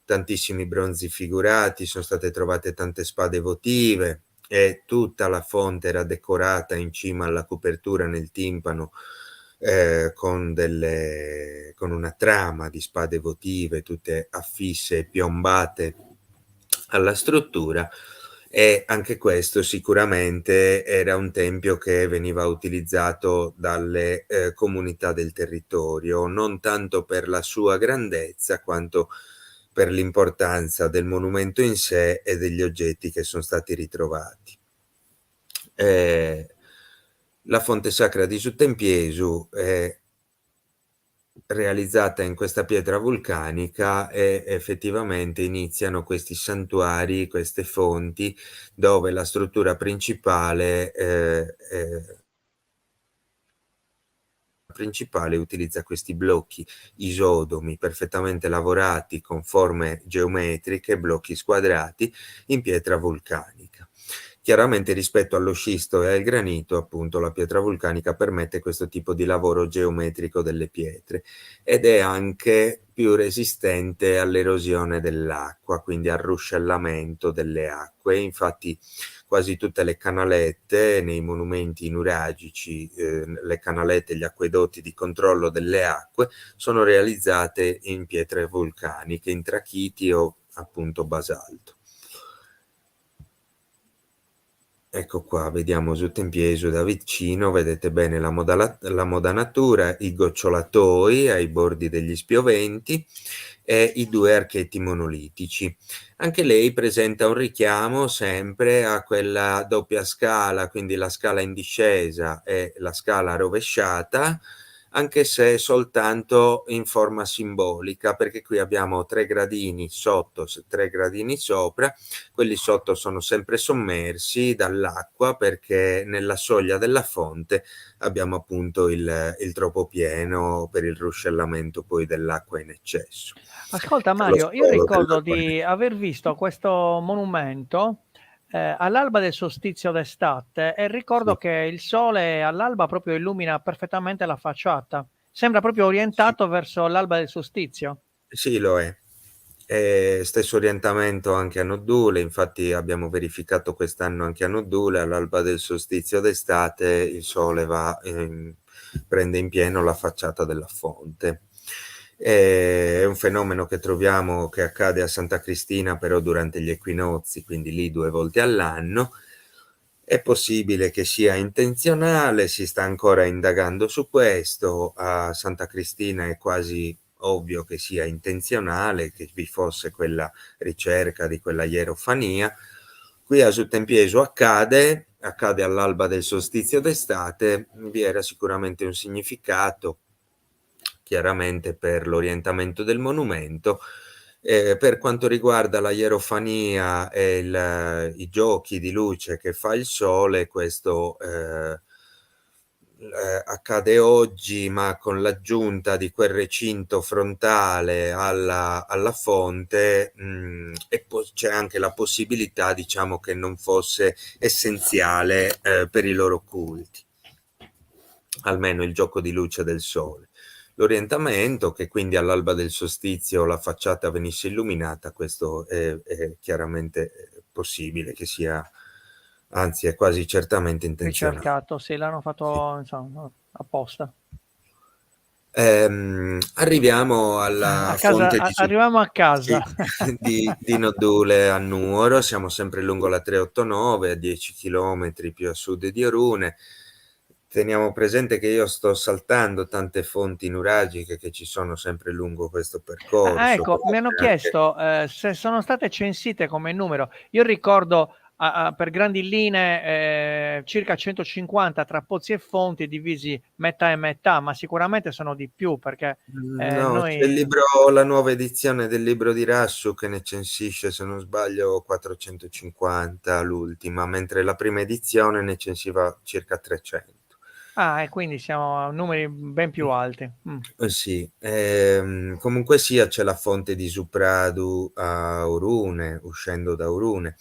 tantissimi bronzi figurati, sono state trovate tante spade votive e tutta la fonte era decorata in cima alla copertura nel timpano con una trama di spade votive tutte affisse e piombate alla struttura, e anche questo sicuramente era un tempio che veniva utilizzato dalle comunità del territorio, non tanto per la sua grandezza quanto per l'importanza del monumento in sé e degli oggetti che sono stati ritrovati. La fonte sacra di Sutempiesu è realizzata in questa pietra vulcanica e effettivamente iniziano questi santuari, queste fonti, dove la struttura principale utilizza questi blocchi isodomi perfettamente lavorati con forme geometriche, blocchi squadrati in pietra vulcanica. Chiaramente rispetto allo scisto e al granito, appunto, la pietra vulcanica permette questo tipo di lavoro geometrico delle pietre ed è anche più resistente all'erosione dell'acqua, quindi al ruscellamento delle acque. Infatti quasi tutte le canalette nei monumenti nuragici, le canalette e gli acquedotti di controllo delle acque sono realizzate in pietre vulcaniche, in trachiti o appunto basalto. Ecco qua, vediamo Sutempiesu da vicino, vedete bene la modanatura, i gocciolatoi ai bordi degli spioventi e i due archetti monolitici. Anche lei presenta un richiamo sempre a quella doppia scala, quindi la scala in discesa e la scala rovesciata, anche se soltanto in forma simbolica, perché qui abbiamo 3 gradini sotto, 3 gradini sopra, quelli sotto sono sempre sommersi dall'acqua perché nella soglia della fonte abbiamo appunto il tropopieno per il ruscellamento poi dell'acqua in eccesso. Ascolta Mario, io ricordo di aver visto questo monumento all'alba del solstizio d'estate e ricordo Sì. che il sole all'alba proprio illumina perfettamente la facciata. Sembra proprio orientato verso l'alba del solstizio. Sì, lo è. Stesso orientamento anche a Noddule, infatti abbiamo verificato quest'anno anche a Noddule, all'alba del solstizio d'estate il sole prende in pieno la facciata della fonte. È un fenomeno che troviamo che accade a Santa Cristina però durante gli equinozi, quindi lì 2 volte all'anno. È possibile che sia intenzionale, si sta ancora indagando su questo. A Santa Cristina è quasi ovvio che sia intenzionale, che vi fosse quella ricerca di quella ierofania. Qui a Sutempieso accade all'alba del solstizio d'estate, vi era sicuramente un significato, chiaramente per l'orientamento del monumento. Per quanto riguarda la ierofania e i giochi di luce che fa il sole, questo accade oggi, ma con l'aggiunta di quel recinto frontale alla fonte, e c'è anche la possibilità, diciamo, che non fosse essenziale per i loro culti, almeno il gioco di luce del sole. L'orientamento, che quindi all'alba del solstizio la facciata venisse illuminata, questo è chiaramente possibile che sia, anzi è quasi certamente intenzionale. Ricercato, sì, l'hanno Sì. fatto insomma, apposta. Arriviamo alla fonte di, Arriviamo a casa. sì, di Noddule a Nuoro, siamo sempre lungo la 389, a 10 km più a sud di Orune. Teniamo presente che io sto saltando tante fonti nuragiche che ci sono sempre lungo questo percorso. Ecco, mi hanno Anche, chiesto se sono state censite come numero. Io ricordo per grandi linee circa 150 tra pozzi e fonti divisi metà e metà, ma sicuramente sono di più perché no, c'è noi... la nuova edizione del libro di Rassu che ne censisce, se non sbaglio, 450 l'ultima, mentre la prima edizione ne censiva circa 300. Ah, e quindi siamo a numeri ben più alti. Sì, comunque sia c'è la fonte di Supradu a Orune, uscendo da Orune,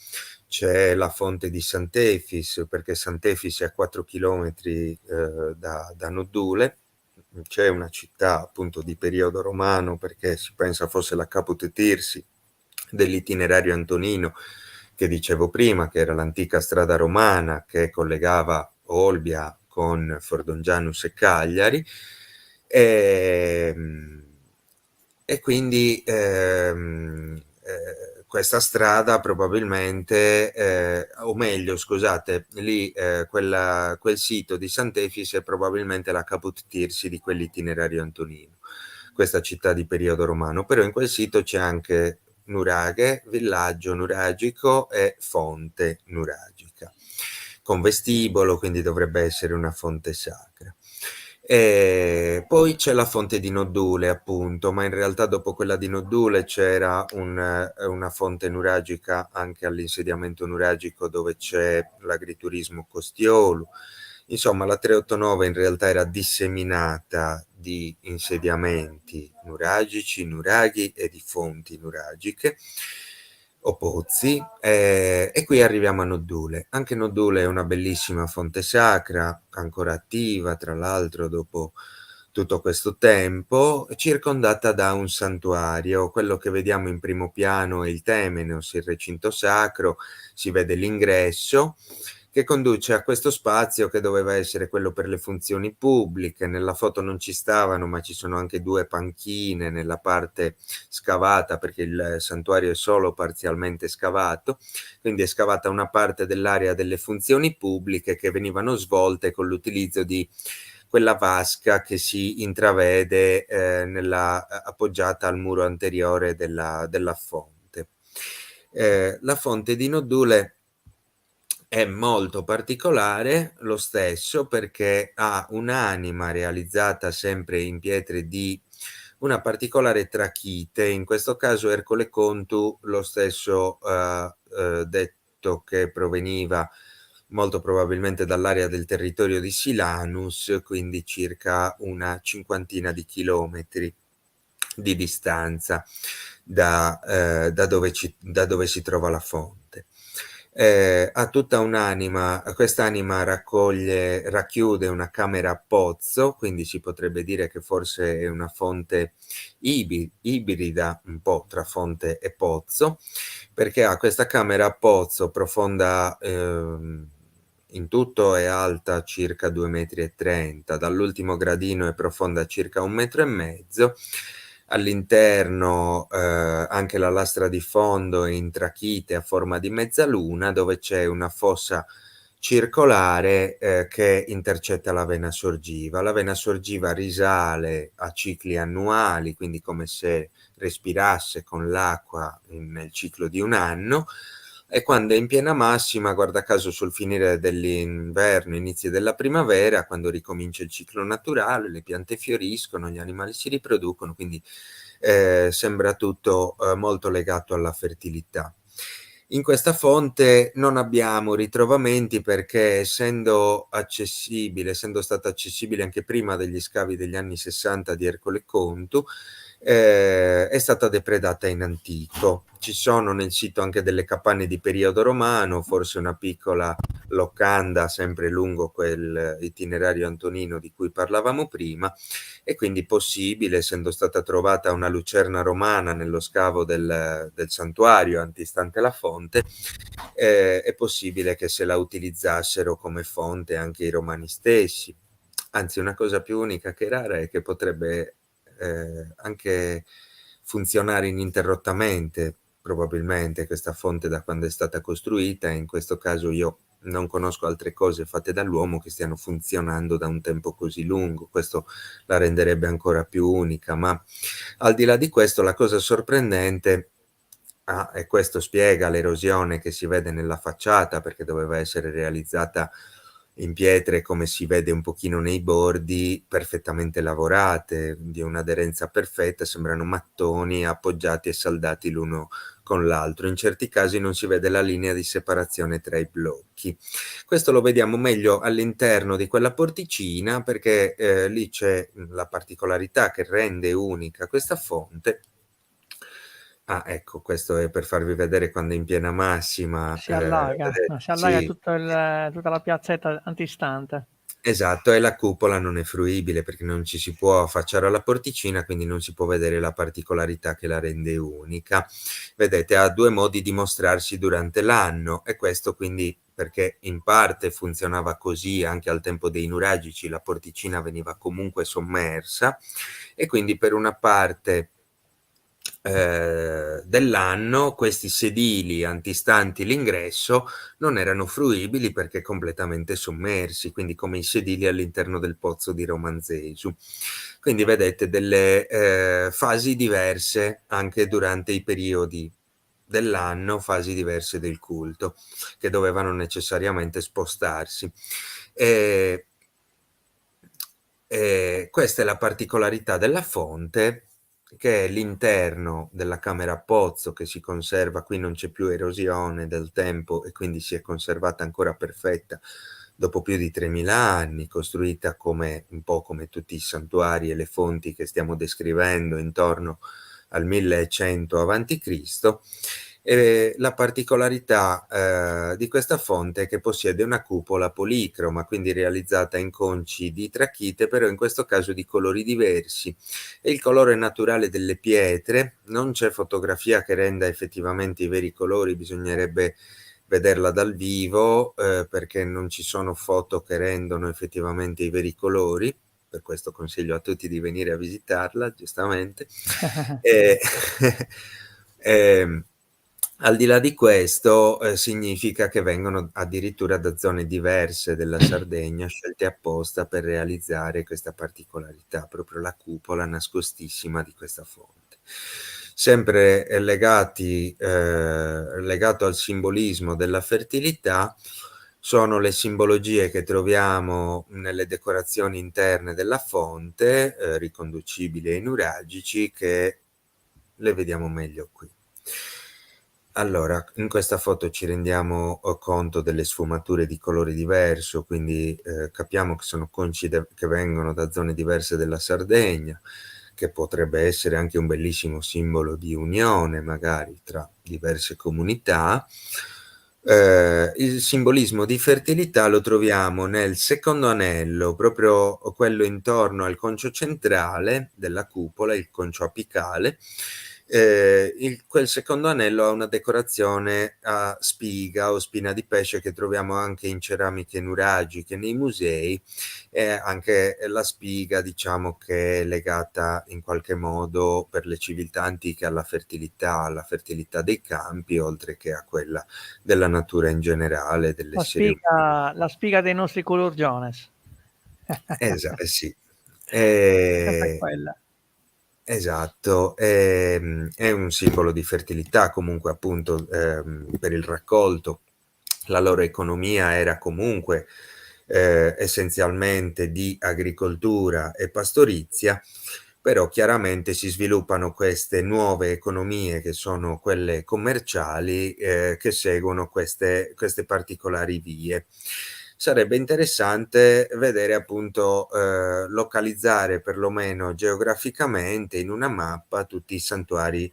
c'è la fonte di Sant'Efis, perché Sant'Efis è a 4 chilometri da Noddule, c'è una città appunto di periodo romano, perché si pensa fosse la Caput Tirsi dell'itinerario antonino, che dicevo prima, che era l'antica strada romana che collegava Olbia con Fordongianus e Cagliari, e, e quindi questa strada probabilmente, o meglio, scusate, lì quel sito di Sant'Efis è probabilmente la Caput Tirsi di quell'itinerario antonino, questa città di periodo romano, però in quel sito c'è anche Nuraghe, villaggio nuragico e fonte nuragica, con vestibolo, quindi dovrebbe essere una fonte sacra. E poi c'è la fonte di Noddule, appunto, ma in realtà dopo quella di Noddule c'era una fonte nuragica anche all'insediamento nuragico dove c'è l'agriturismo Costiolu. Insomma, la 389 in realtà era disseminata di insediamenti nuragici, nuraghi e di fonti nuragiche o pozzi, e qui arriviamo a Noddule. Anche Noddule è una bellissima fonte sacra, ancora attiva tra l'altro dopo tutto questo tempo, circondata da un santuario. Quello che vediamo in primo piano è il Temenos, il recinto sacro, si vede l'ingresso che conduce a questo spazio che doveva essere quello per le funzioni pubbliche. Nella foto non ci stavano, ma ci sono anche 2 panchine nella parte scavata, perché il santuario è solo parzialmente scavato, quindi è scavata una parte dell'area delle funzioni pubbliche che venivano svolte con l'utilizzo di quella vasca che si intravede appoggiata al muro anteriore della fonte. La fonte di Noddule è molto particolare lo stesso perché ha un'anima realizzata sempre in pietre di una particolare trachite, in questo caso Ercole Contu, lo stesso detto che proveniva molto probabilmente dall'area del territorio di Silanus, quindi circa una cinquantina di chilometri di distanza da dove si trova la fonte. Ha tutta un'anima, quest'anima racchiude una camera a pozzo, quindi si potrebbe dire che forse è una fonte ibrida un po' tra fonte e pozzo, perché ha questa camera a pozzo profonda, in tutto è alta circa 2,30 m, dall'ultimo gradino è profonda circa 1,5 m. All'interno anche la lastra di fondo è in trachite a forma di mezzaluna, dove c'è una fossa circolare che intercetta la vena sorgiva. La vena sorgiva risale a cicli annuali, quindi come se respirasse con l'acqua nel ciclo di un anno, e quando è in piena massima, guarda caso sul finire dell'inverno, inizi della primavera, quando ricomincia il ciclo naturale, le piante fioriscono, gli animali si riproducono, quindi sembra tutto molto legato alla fertilità. In questa fonte non abbiamo ritrovamenti perché essendo stata accessibile anche prima degli scavi degli anni 60 di Ercole Contu, è stata depredata in antico. Ci sono nel sito anche delle capanne di periodo romano, forse una piccola locanda sempre lungo quel itinerario antonino di cui parlavamo prima, e quindi possibile, essendo stata trovata una lucerna romana nello scavo del santuario antistante la fonte, è possibile che se la utilizzassero come fonte anche i romani stessi. Anzi, una cosa più unica che rara è che potrebbe anche funzionare ininterrottamente, probabilmente, questa fonte da quando è stata costruita, e in questo caso io non conosco altre cose fatte dall'uomo che stiano funzionando da un tempo così lungo. Questo la renderebbe ancora più unica, ma al di là di questo la cosa sorprendente, e questo spiega l'erosione che si vede nella facciata, perché doveva essere realizzata in pietre, come si vede un pochino nei bordi, perfettamente lavorate, di un'aderenza perfetta, sembrano mattoni appoggiati e saldati l'uno con l'altro. In certi casi non si vede la linea di separazione tra i blocchi. Questo lo vediamo meglio all'interno di quella porticina, perché lì c'è la particolarità che rende unica questa fonte. Ecco, questo è per farvi vedere quando è in piena massima. Si allaga, si allaga Sì, tutta la piazzetta antistante. esatto, e la cupola non è fruibile perché non ci si può affacciare alla porticina, quindi non si può vedere la particolarità che la rende unica. Vedete, ha due modi di mostrarsi durante l'anno, e questo quindi perché in parte funzionava così anche al tempo dei nuragici, la porticina veniva comunque sommersa, e quindi per una parte dell'anno questi sedili antistanti l'ingresso non erano fruibili perché completamente sommersi, quindi come i sedili all'interno del pozzo di Romanzesu. Quindi vedete delle fasi diverse anche durante i periodi dell'anno, fasi diverse del culto, che dovevano necessariamente spostarsi. Questa è la particolarità della fonte, che è l'interno della camera a pozzo che si conserva. Qui non c'è più erosione del tempo e quindi si è conservata ancora perfetta dopo più di 3000 anni, costruita come un po' come tutti i santuari e le fonti che stiamo descrivendo intorno al 1100 a.C. La particolarità di questa fonte è che possiede una cupola policroma, quindi realizzata in conci di trachite, però in questo caso di colori diversi. E il colore naturale delle pietre, non c'è fotografia che renda effettivamente i veri colori, bisognerebbe vederla dal vivo, perché non ci sono foto che rendono effettivamente i veri colori. Per questo consiglio a tutti di venire a visitarla, giustamente. E, al di là di questo, significa che vengono addirittura da zone diverse della Sardegna, scelte apposta per realizzare questa particolarità, proprio la cupola nascostissima di questa fonte. Sempre legato al simbolismo della fertilità, sono le simbologie che troviamo nelle decorazioni interne della fonte, riconducibili ai nuragici, che le vediamo meglio qui. Allora, in questa foto ci rendiamo conto delle sfumature di colore diverso, quindi capiamo che sono conci che vengono da zone diverse della Sardegna, che potrebbe essere anche un bellissimo simbolo di unione magari tra diverse comunità. Il simbolismo di fertilità lo troviamo nel secondo anello, proprio quello intorno al concio centrale della cupola, il concio apicale. Quel secondo anello ha una decorazione a spiga o spina di pesce che troviamo anche in ceramiche nuragiche nei musei, e anche la spiga, diciamo, che è legata in qualche modo per le civiltà antiche alla fertilità dei campi, oltre che a quella della natura in generale, dell'essere umano. La spiga dei nostri culurgiones. Sì. Sempre quella. Esatto, è un simbolo di fertilità comunque, appunto, per il raccolto. La loro economia era comunque essenzialmente di agricoltura e pastorizia, però chiaramente si sviluppano queste nuove economie che sono quelle commerciali, che seguono queste particolari vie. Sarebbe interessante vedere, appunto, localizzare perlomeno geograficamente in una mappa tutti i santuari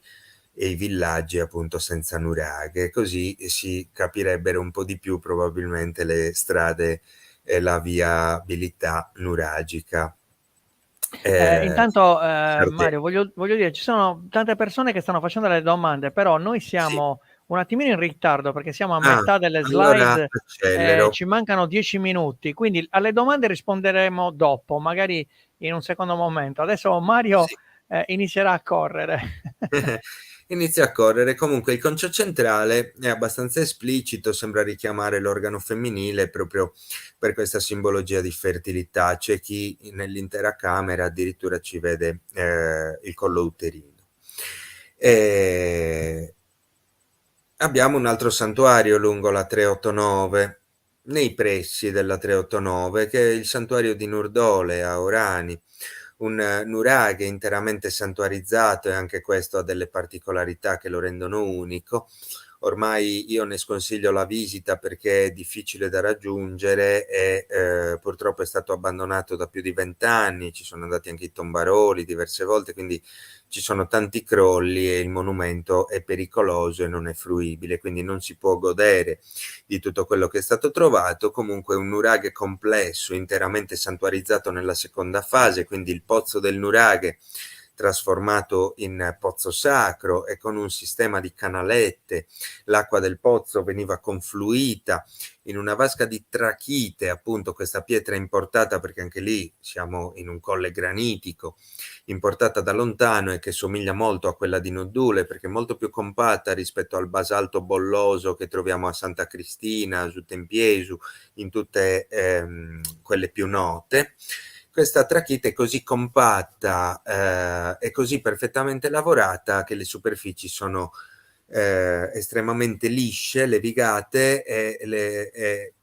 e i villaggi, appunto, senza nuraghe, così si capirebbero un po' di più probabilmente le strade e la viabilità nuragica. Intanto, Certe- Mario, voglio dire, ci sono tante persone che stanno facendo delle domande, però noi sì. siamo un attimino in ritardo perché siamo a Ah, metà delle allora slide, accelero. ci mancano 10 minuti, quindi alle domande risponderemo dopo, magari in un secondo momento. Adesso Mario Sì. inizierà a correre. Inizia a correre. Comunque il concio centrale è abbastanza esplicito, sembra richiamare l'organo femminile proprio per questa simbologia di fertilità. C'è chi nell'intera camera addirittura ci vede il collo uterino. E abbiamo un altro santuario lungo la 389, nei pressi della 389, che è il santuario di Nurdole a Orani, un nuraghe interamente santuarizzato, e anche questo ha delle particolarità che lo rendono unico. Ormai io ne sconsiglio la visita perché è difficile da raggiungere e purtroppo è stato abbandonato da più di 20 anni, ci sono andati anche i tombaroli diverse volte, quindi ci sono tanti crolli e il monumento è pericoloso e non è fruibile, quindi non si può godere di tutto quello che è stato trovato. Comunque un nuraghe complesso, interamente santuarizzato nella seconda fase, quindi il pozzo del nuraghe trasformato in pozzo sacro e con un sistema di canalette. L'acqua del pozzo veniva confluita in una vasca di trachite, appunto questa pietra importata, perché anche lì siamo in un colle granitico, importata da lontano e che somiglia molto a quella di Noddule, perché è molto più compatta rispetto al basalto bolloso che troviamo a Santa Cristina, su Tempiesu, in tutte quelle più note. Questa trachite è così compatta e così perfettamente lavorata che le superfici sono estremamente lisce, levigate e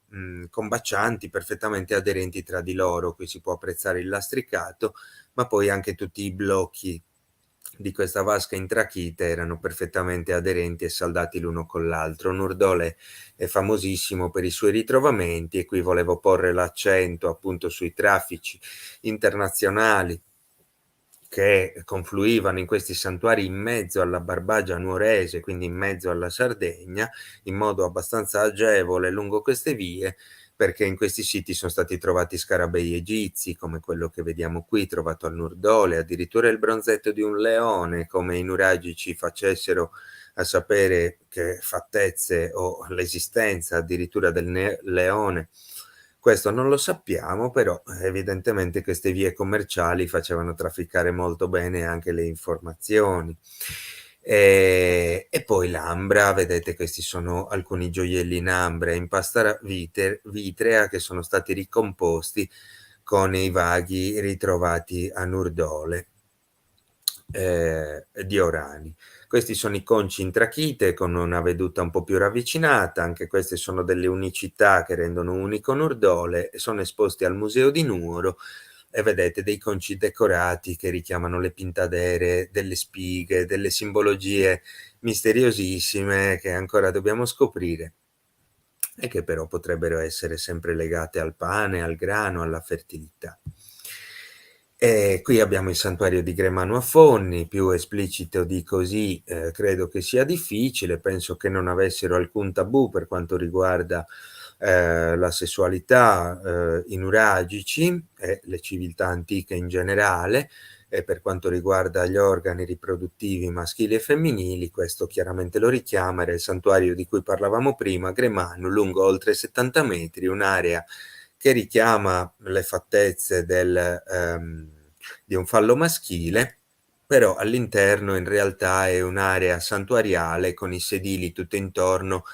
combacianti, perfettamente aderenti tra di loro. Qui si può apprezzare il lastricato, ma poi anche tutti i blocchi di questa vasca in trachite erano perfettamente aderenti e saldati l'uno con l'altro. Nurdole è famosissimo per i suoi ritrovamenti, e qui volevo porre l'accento appunto sui traffici internazionali che confluivano in questi santuari in mezzo alla Barbagia nuorese, quindi in mezzo alla Sardegna, in modo abbastanza agevole lungo queste vie, perché in questi siti sono stati trovati scarabei egizi, come quello che vediamo qui, trovato al Nurdole, addirittura il bronzetto di un leone, come i nuragici facessero a sapere che fattezze o l'esistenza addirittura del leone. Questo non lo sappiamo, però evidentemente queste vie commerciali facevano trafficare molto bene anche le informazioni. E poi l'ambra, vedete, questi sono alcuni gioielli in ambra, in pasta vitrea, che sono stati ricomposti con i vaghi ritrovati a Nurdole di Orani. Questi sono i conci in trachite con una veduta un po' più ravvicinata, anche queste sono delle unicità che rendono unico Nurdole, e sono esposti al Museo di Nuoro, e vedete dei conci decorati che richiamano le pintadere, delle spighe, delle simbologie misteriosissime che ancora dobbiamo scoprire e che però potrebbero essere sempre legate al pane, al grano, alla fertilità. E qui abbiamo il santuario di Gremano a Fonni, più esplicito di così credo che sia difficile, penso che non avessero alcun tabù per quanto riguarda la sessualità, i nuragici e le civiltà antiche in generale, e per quanto riguarda gli organi riproduttivi maschili e femminili, questo chiaramente lo richiama, era il santuario di cui parlavamo prima, Gremano, lungo oltre 70 metri, un'area che richiama le fattezze di un fallo maschile, però all'interno in realtà è un'area santuariale con i sedili tutto intorno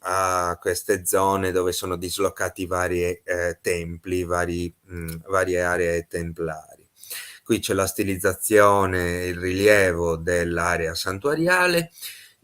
a queste zone dove sono dislocati vari templi, varie aree templari. Qui c'è la stilizzazione, il rilievo dell'area santuariale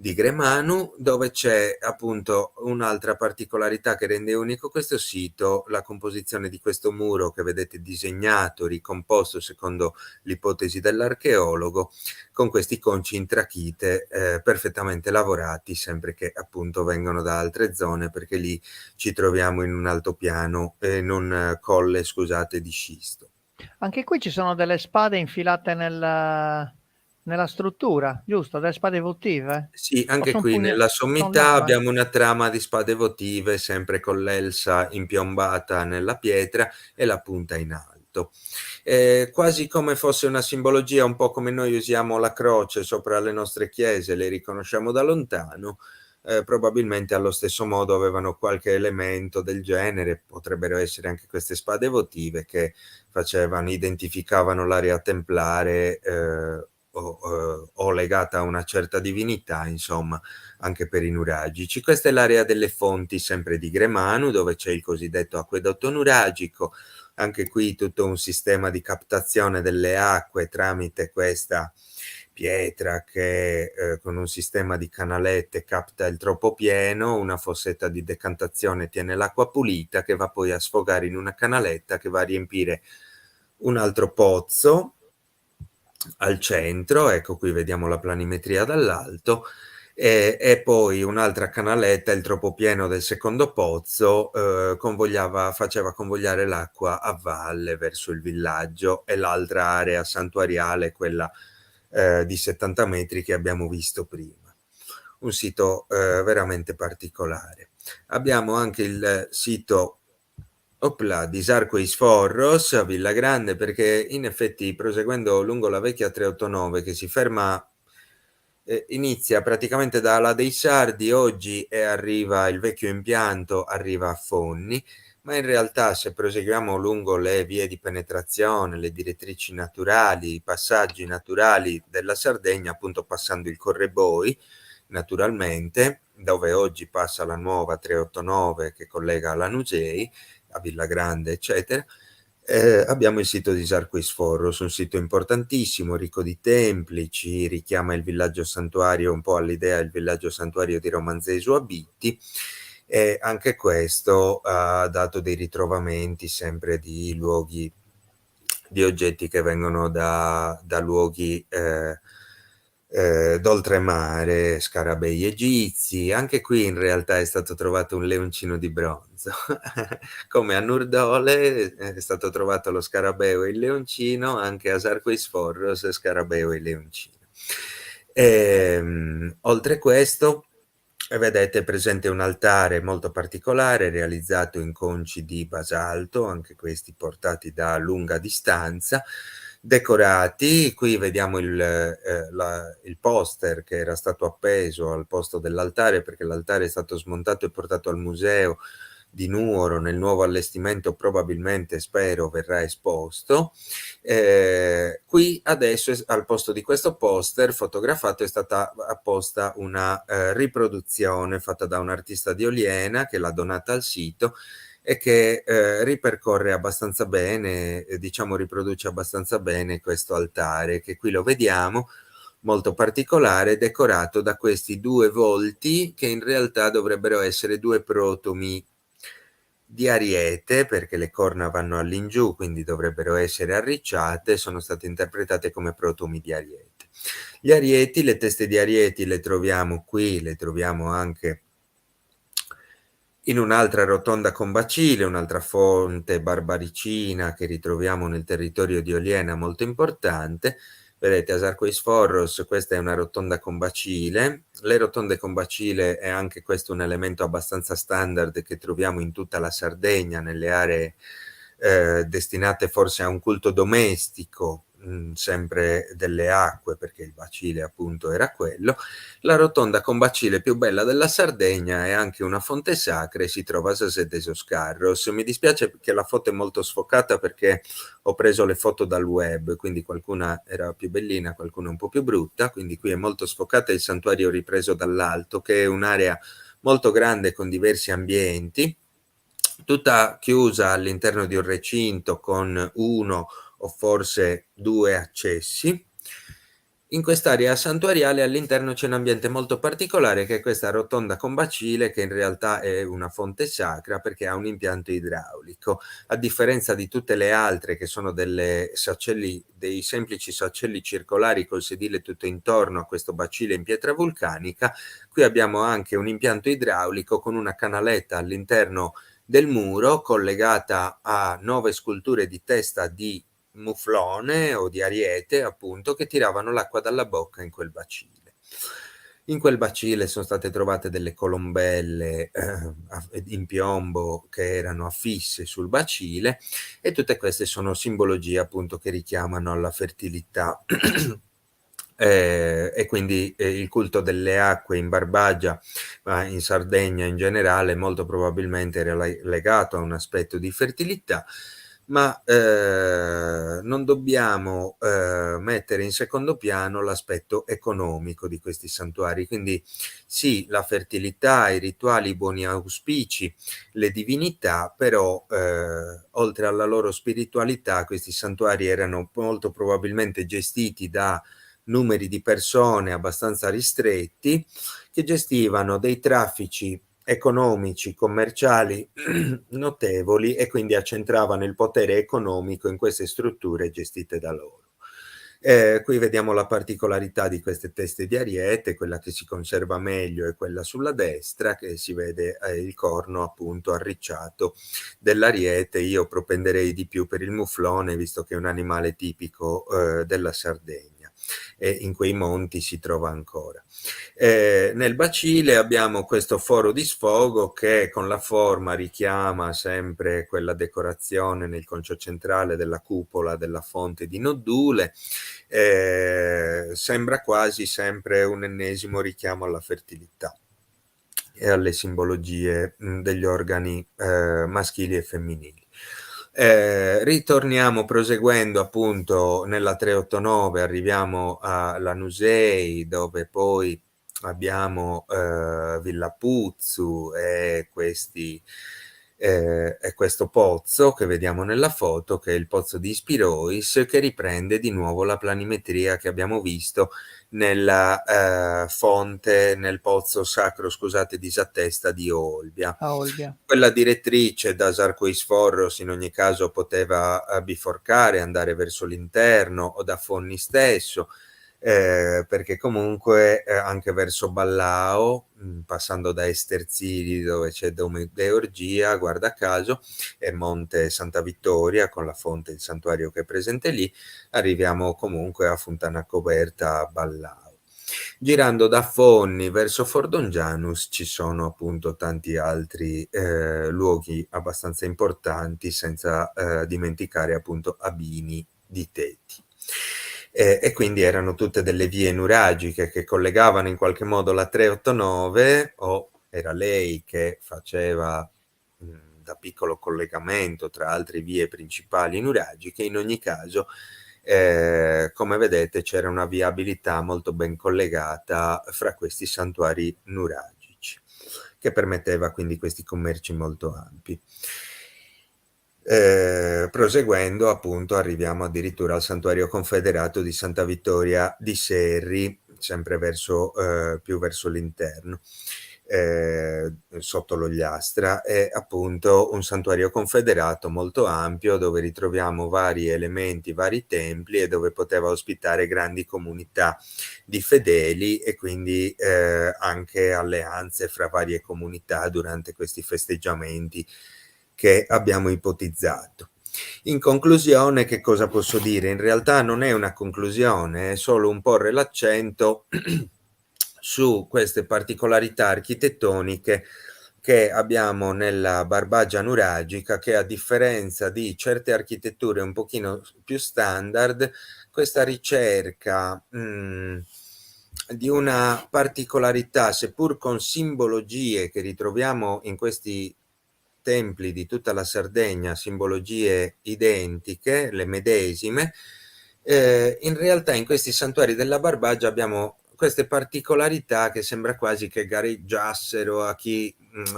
di Gremanu, dove c'è appunto un'altra particolarità che rende unico questo sito, la composizione di questo muro che vedete disegnato, ricomposto secondo l'ipotesi dell'archeologo, con questi conci in trachite perfettamente lavorati, sempre che appunto vengono da altre zone, perché lì ci troviamo in un altopiano, in un colle, scusate, di scisto. Anche qui ci sono delle spade infilate nella struttura, giusto? Delle spade votive? Sì, O anche sono qui pugni nella son sommità lame? abbiamo una trama di spade votive, sempre con l'elsa impiombata nella pietra e la punta in alto. Quasi come fosse una simbologia, un po' come noi usiamo la croce sopra le nostre chiese, le riconosciamo da lontano, probabilmente allo stesso modo avevano qualche elemento del genere, potrebbero essere anche queste spade votive che identificavano l'area templare o legata a una certa divinità, insomma, anche per i nuragici. Questa è l'area delle fonti, sempre di Gremanu, dove c'è il cosiddetto acquedotto nuragico, anche qui tutto un sistema di captazione delle acque tramite questa pietra che con un sistema di canalette capta il troppo pieno, una fossetta di decantazione tiene l'acqua pulita che va poi a sfogare in una canaletta che va a riempire un altro pozzo al centro, ecco qui vediamo la planimetria dall'alto, e poi un'altra canaletta, il troppo pieno del secondo pozzo, faceva convogliare l'acqua a valle verso il villaggio, e l'altra area santuariale, quella di 70 metri che abbiamo visto prima. Un sito veramente particolare. Abbiamo anche il sito di Sarqueis Forros a Villa Grande, perché in effetti proseguendo lungo la vecchia 389 che si ferma inizia praticamente da Ala dei Sardi oggi e arriva il vecchio impianto, arriva a Fonni, ma in realtà se proseguiamo lungo le vie di penetrazione, le direttrici naturali, i passaggi naturali della Sardegna, appunto passando il Correboi naturalmente, dove oggi passa la nuova 389 che collega alla Nusei, a Villa Grande, eccetera, abbiamo il sito di Sarquis Forros, un sito importantissimo, ricco di templi, ci richiama il villaggio santuario un po' all'idea del villaggio santuario di Romanzesu a Bitti, e anche questo ha dato dei ritrovamenti sempre di luoghi, di oggetti che vengono da luoghi d'oltremare, scarabei egizi. Anche qui in realtà è stato trovato un leoncino di bronzo. Come a Nurdole è stato trovato lo scarabeo e il leoncino, anche a Sarquis Forros scarabeo e leoncino. Oltre questo, vedete presente un altare molto particolare realizzato in conci di basalto, anche questi portati da lunga distanza, decorati. Qui vediamo il poster che era stato appeso al posto dell'altare, perché l'altare è stato smontato e portato al museo di Nuoro. Nel nuovo allestimento probabilmente, spero, verrà esposto. Qui adesso al posto di questo poster fotografato è stata apposta una riproduzione fatta da un artista di Oliena che l'ha donata al sito e che ripercorre abbastanza bene, diciamo riproduce abbastanza bene questo altare, che qui lo vediamo, molto particolare, decorato da questi due volti che in realtà dovrebbero essere due protomi di Ariete, perché le corna vanno all'ingiù, quindi dovrebbero essere arricciate, sono state interpretate come protomi di Ariete. Gli arieti, le teste di arieti le troviamo qui, le troviamo anche In un'altra rotonda con bacile, un'altra fonte barbaricina che ritroviamo nel territorio di Oliena molto importante. Vedete, Asarco-Isforros, questa è una rotonda con bacile. Le rotonde con bacile è anche questo un elemento abbastanza standard che troviamo in tutta la Sardegna, nelle aree destinate forse a un culto domestico, sempre delle acque, perché il bacile appunto era quello. La rotonda con bacile più bella della Sardegna è anche una fonte sacra e si trova a Sasedeso-Scarros. Mi dispiace che la foto è molto sfocata perché ho preso le foto dal web, quindi qualcuna era più bellina, qualcuna un po' più brutta, quindi qui è molto sfocata il santuario ripreso dall'alto, che è un'area molto grande con diversi ambienti, tutta chiusa all'interno di un recinto con uno o forse due accessi. In quest'area santuariale all'interno c'è un ambiente molto particolare, che è questa rotonda con bacile, che in realtà è una fonte sacra perché ha un impianto idraulico. A differenza di tutte le altre, che sono dei semplici saccelli circolari col sedile tutto intorno a questo bacile in pietra vulcanica, qui abbiamo anche un impianto idraulico con una canaletta all'interno del muro collegata a 9 sculture di testa di muflone o di ariete, appunto, che tiravano l'acqua dalla bocca in quel bacile. In quel bacile sono state trovate delle colombelle in piombo che erano affisse sul bacile, e tutte queste sono simbologie appunto che richiamano alla fertilità. E quindi il culto delle acque in Barbagia, ma in Sardegna in generale, molto probabilmente era legato a un aspetto di fertilità, ma non dobbiamo mettere in secondo piano l'aspetto economico di questi santuari. Quindi sì, la fertilità, i rituali, i buoni auspici, le divinità, però oltre alla loro spiritualità, questi santuari erano molto probabilmente gestiti da numeri di persone abbastanza ristretti, che gestivano dei traffici economici, commerciali notevoli, e quindi accentravano il potere economico in queste strutture gestite da loro. Qui vediamo la particolarità di queste teste di ariete. Quella che si conserva meglio è quella sulla destra, che si vede il corno appunto arricciato dell'ariete. Io propenderei di più per il muflone, visto che è un animale tipico della Sardegna, e in quei monti si trova ancora. Nel bacile abbiamo questo foro di sfogo che con la forma richiama sempre quella decorazione nel concio centrale della cupola della fonte di nodule. Sembra quasi sempre un ennesimo richiamo alla fertilità e alle simbologie degli organi maschili e femminili. Ritorniamo proseguendo appunto nella 389, arriviamo a Lanusei, dove poi abbiamo Villa Puzzu e questo pozzo che vediamo nella foto, che è il pozzo di Spirois, che riprende di nuovo la planimetria che abbiamo visto nella fonte, nel pozzo sacro, scusate, disattesta di Olbia. Olbia. Quella direttrice da Asarco-Isforros in ogni caso poteva biforcare, andare verso l'interno o da Fonni stesso, perché comunque anche verso Ballao, passando da Esterziri dove c'è Dome Orgia, guarda caso, e Monte Santa Vittoria con la fonte, il santuario che è presente lì, arriviamo comunque a Fontana Coberta a Ballao. Girando da Fonni verso Fordongianus ci sono appunto tanti altri luoghi abbastanza importanti, senza dimenticare appunto Abini di Teti. E quindi erano tutte delle vie nuragiche che collegavano in qualche modo la 389, o era lei che faceva da piccolo collegamento tra altre vie principali nuragiche. In ogni caso, come vedete, c'era una viabilità molto ben collegata fra questi santuari nuragici, che permetteva quindi questi commerci molto ampi. Proseguendo appunto arriviamo addirittura al santuario confederato di Santa Vittoria di Serri, sempre più verso l'interno, sotto l'Ogliastra, è appunto un santuario confederato molto ampio dove ritroviamo vari elementi, vari templi e dove poteva ospitare grandi comunità di fedeli e quindi anche alleanze fra varie comunità durante questi festeggiamenti che abbiamo ipotizzato. In conclusione, che cosa posso dire? In realtà non è una conclusione, è solo un porre l'accento su queste particolarità architettoniche che abbiamo nella Barbagia nuragica, che a differenza di certe architetture un pochino più standard, questa ricerca di una particolarità, seppur con simbologie che ritroviamo in questi templi di tutta la Sardegna, simbologie identiche, le medesime, in realtà in questi santuari della Barbagia abbiamo queste particolarità che sembra quasi che gareggiassero a chi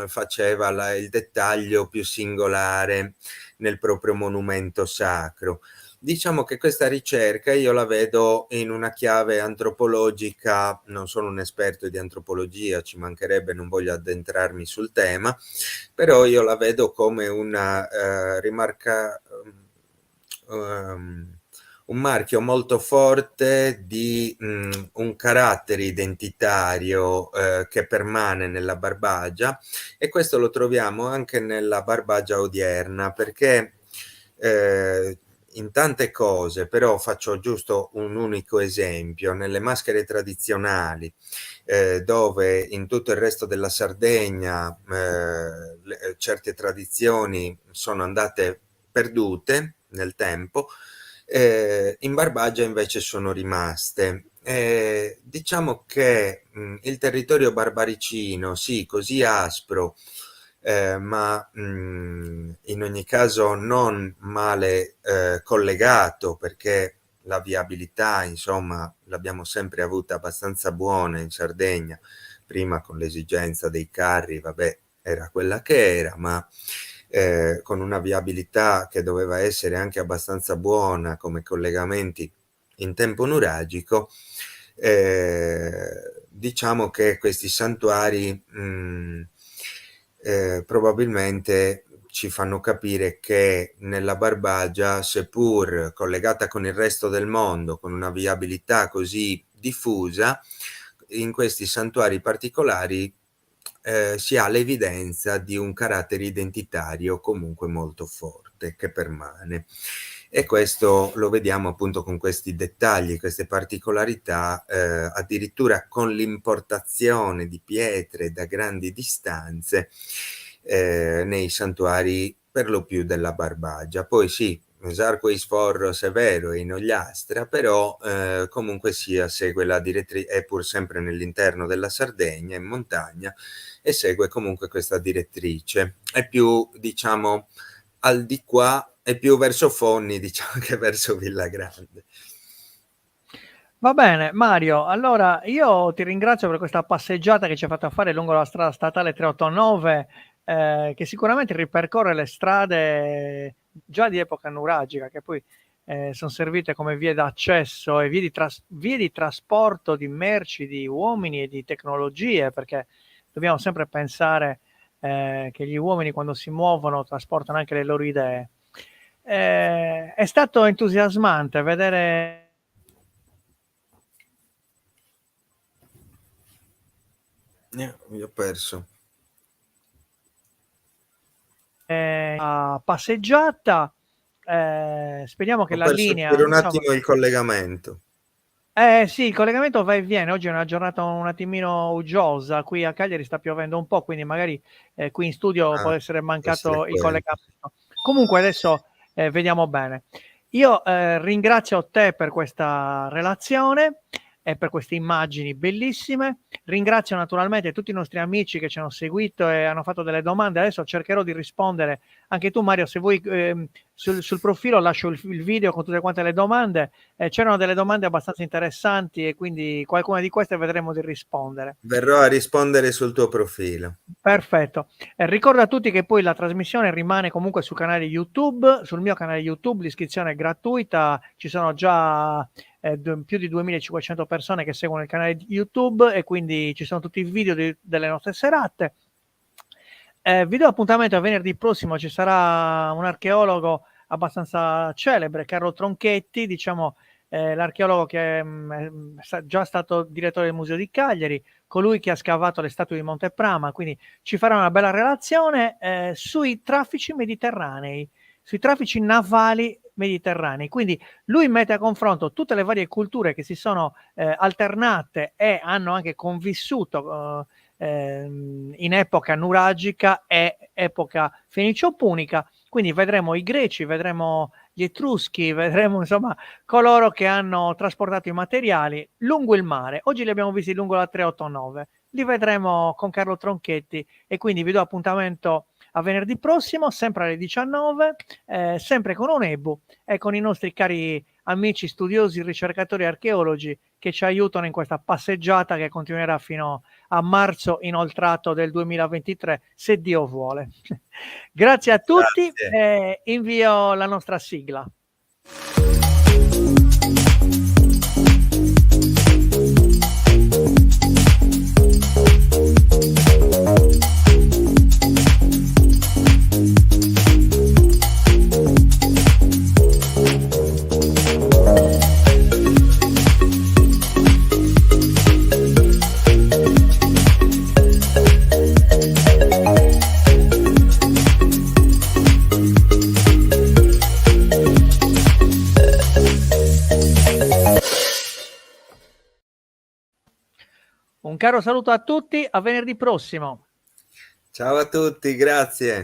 faceva il dettaglio più singolare nel proprio monumento sacro. Diciamo che questa ricerca io la vedo in una chiave antropologica, non sono un esperto di antropologia, ci mancherebbe, non voglio addentrarmi sul tema, però io la vedo come una un marchio molto forte di un carattere identitario che permane nella Barbagia, e questo lo troviamo anche nella Barbagia odierna, perché in tante cose, però faccio giusto un unico esempio, nelle maschere tradizionali, dove in tutto il resto della Sardegna certe tradizioni sono andate perdute nel tempo, in Barbagia invece sono rimaste. Diciamo che il territorio barbaricino, sì, così aspro, ma in ogni caso non male collegato, perché la viabilità, insomma, l'abbiamo sempre avuta abbastanza buona in Sardegna, prima con l'esigenza dei carri, vabbè, era quella che era, ma con una viabilità che doveva essere anche abbastanza buona come collegamenti in tempo nuragico. Diciamo che questi santuari probabilmente ci fanno capire che nella Barbagia, seppur collegata con il resto del mondo, con una viabilità così diffusa, in questi santuari particolari si ha l'evidenza di un carattere identitario comunque molto forte che permane. E questo lo vediamo appunto con questi dettagli, queste particolarità, addirittura con l'importazione di pietre da grandi distanze nei santuari per lo più della Barbagia. Poi sì, Sarco Sforro Severo in Ogliastra, però comunque sia segue la direttrice, è pur sempre all'interno della Sardegna, in montagna, e segue comunque questa direttrice. È più, diciamo, al di qua, è più verso Fonni, diciamo, che verso Villagrande. Va bene, Mario, allora io ti ringrazio per questa passeggiata che ci hai fatto fare lungo la strada statale 389, che sicuramente ripercorre le strade già di epoca nuragica, che poi sono servite come vie d'accesso e vie di trasporto di merci, di uomini e di tecnologie, perché dobbiamo sempre pensare che gli uomini quando si muovono trasportano anche le loro idee. È stato entusiasmante vedere. Io ho perso. Passeggiata, speriamo che Ho la perso linea, per un insomma, attimo il collegamento. sì, il collegamento va e viene. Oggi è una giornata un attimino uggiosa. Qui a Cagliari sta piovendo un po', quindi magari qui in studio può Ah, essere può essere mancato il quello. collegamento. Comunque adesso vediamo bene. Io ringrazio te per questa relazione e per queste immagini bellissime. Ringrazio naturalmente tutti i nostri amici che ci hanno seguito e hanno fatto delle domande. Adesso cercherò di rispondere. Anche tu, Mario, se vuoi, sul profilo lascio il video con tutte quante le domande. C'erano delle domande abbastanza interessanti e quindi qualcuna di queste vedremo di rispondere. Verrò a rispondere sul tuo profilo. Perfetto. Ricordo a tutti che poi la trasmissione rimane comunque sul canale YouTube, sul mio canale YouTube, l'iscrizione è gratuita, ci sono già più di 2500 persone che seguono il canale di YouTube e quindi ci sono tutti i video delle nostre serate. Vi do appuntamento a venerdì prossimo, ci sarà un archeologo abbastanza celebre, Carlo Tronchetti, diciamo l'archeologo che è già stato direttore del Museo di Cagliari, colui che ha scavato le statue di Monte Prama, quindi ci farà una bella relazione sui traffici mediterranei, sui traffici navali mediterranei. Quindi lui mette a confronto tutte le varie culture che si sono alternate e hanno anche convissuto in epoca nuragica e epoca fenicio-punica. Quindi vedremo i greci, vedremo gli etruschi, vedremo insomma coloro che hanno trasportato i materiali lungo il mare. Oggi li abbiamo visti lungo la 389, li vedremo con Carlo Tronchetti e quindi vi do appuntamento a venerdì prossimo, sempre alle 19, sempre con Onebu e con i nostri cari amici studiosi, ricercatori archeologi che ci aiutano in questa passeggiata che continuerà fino a marzo inoltrato del 2023, se Dio vuole. Grazie a tutti e invio la nostra sigla. Un caro saluto a tutti, a venerdì prossimo. Ciao a tutti, grazie.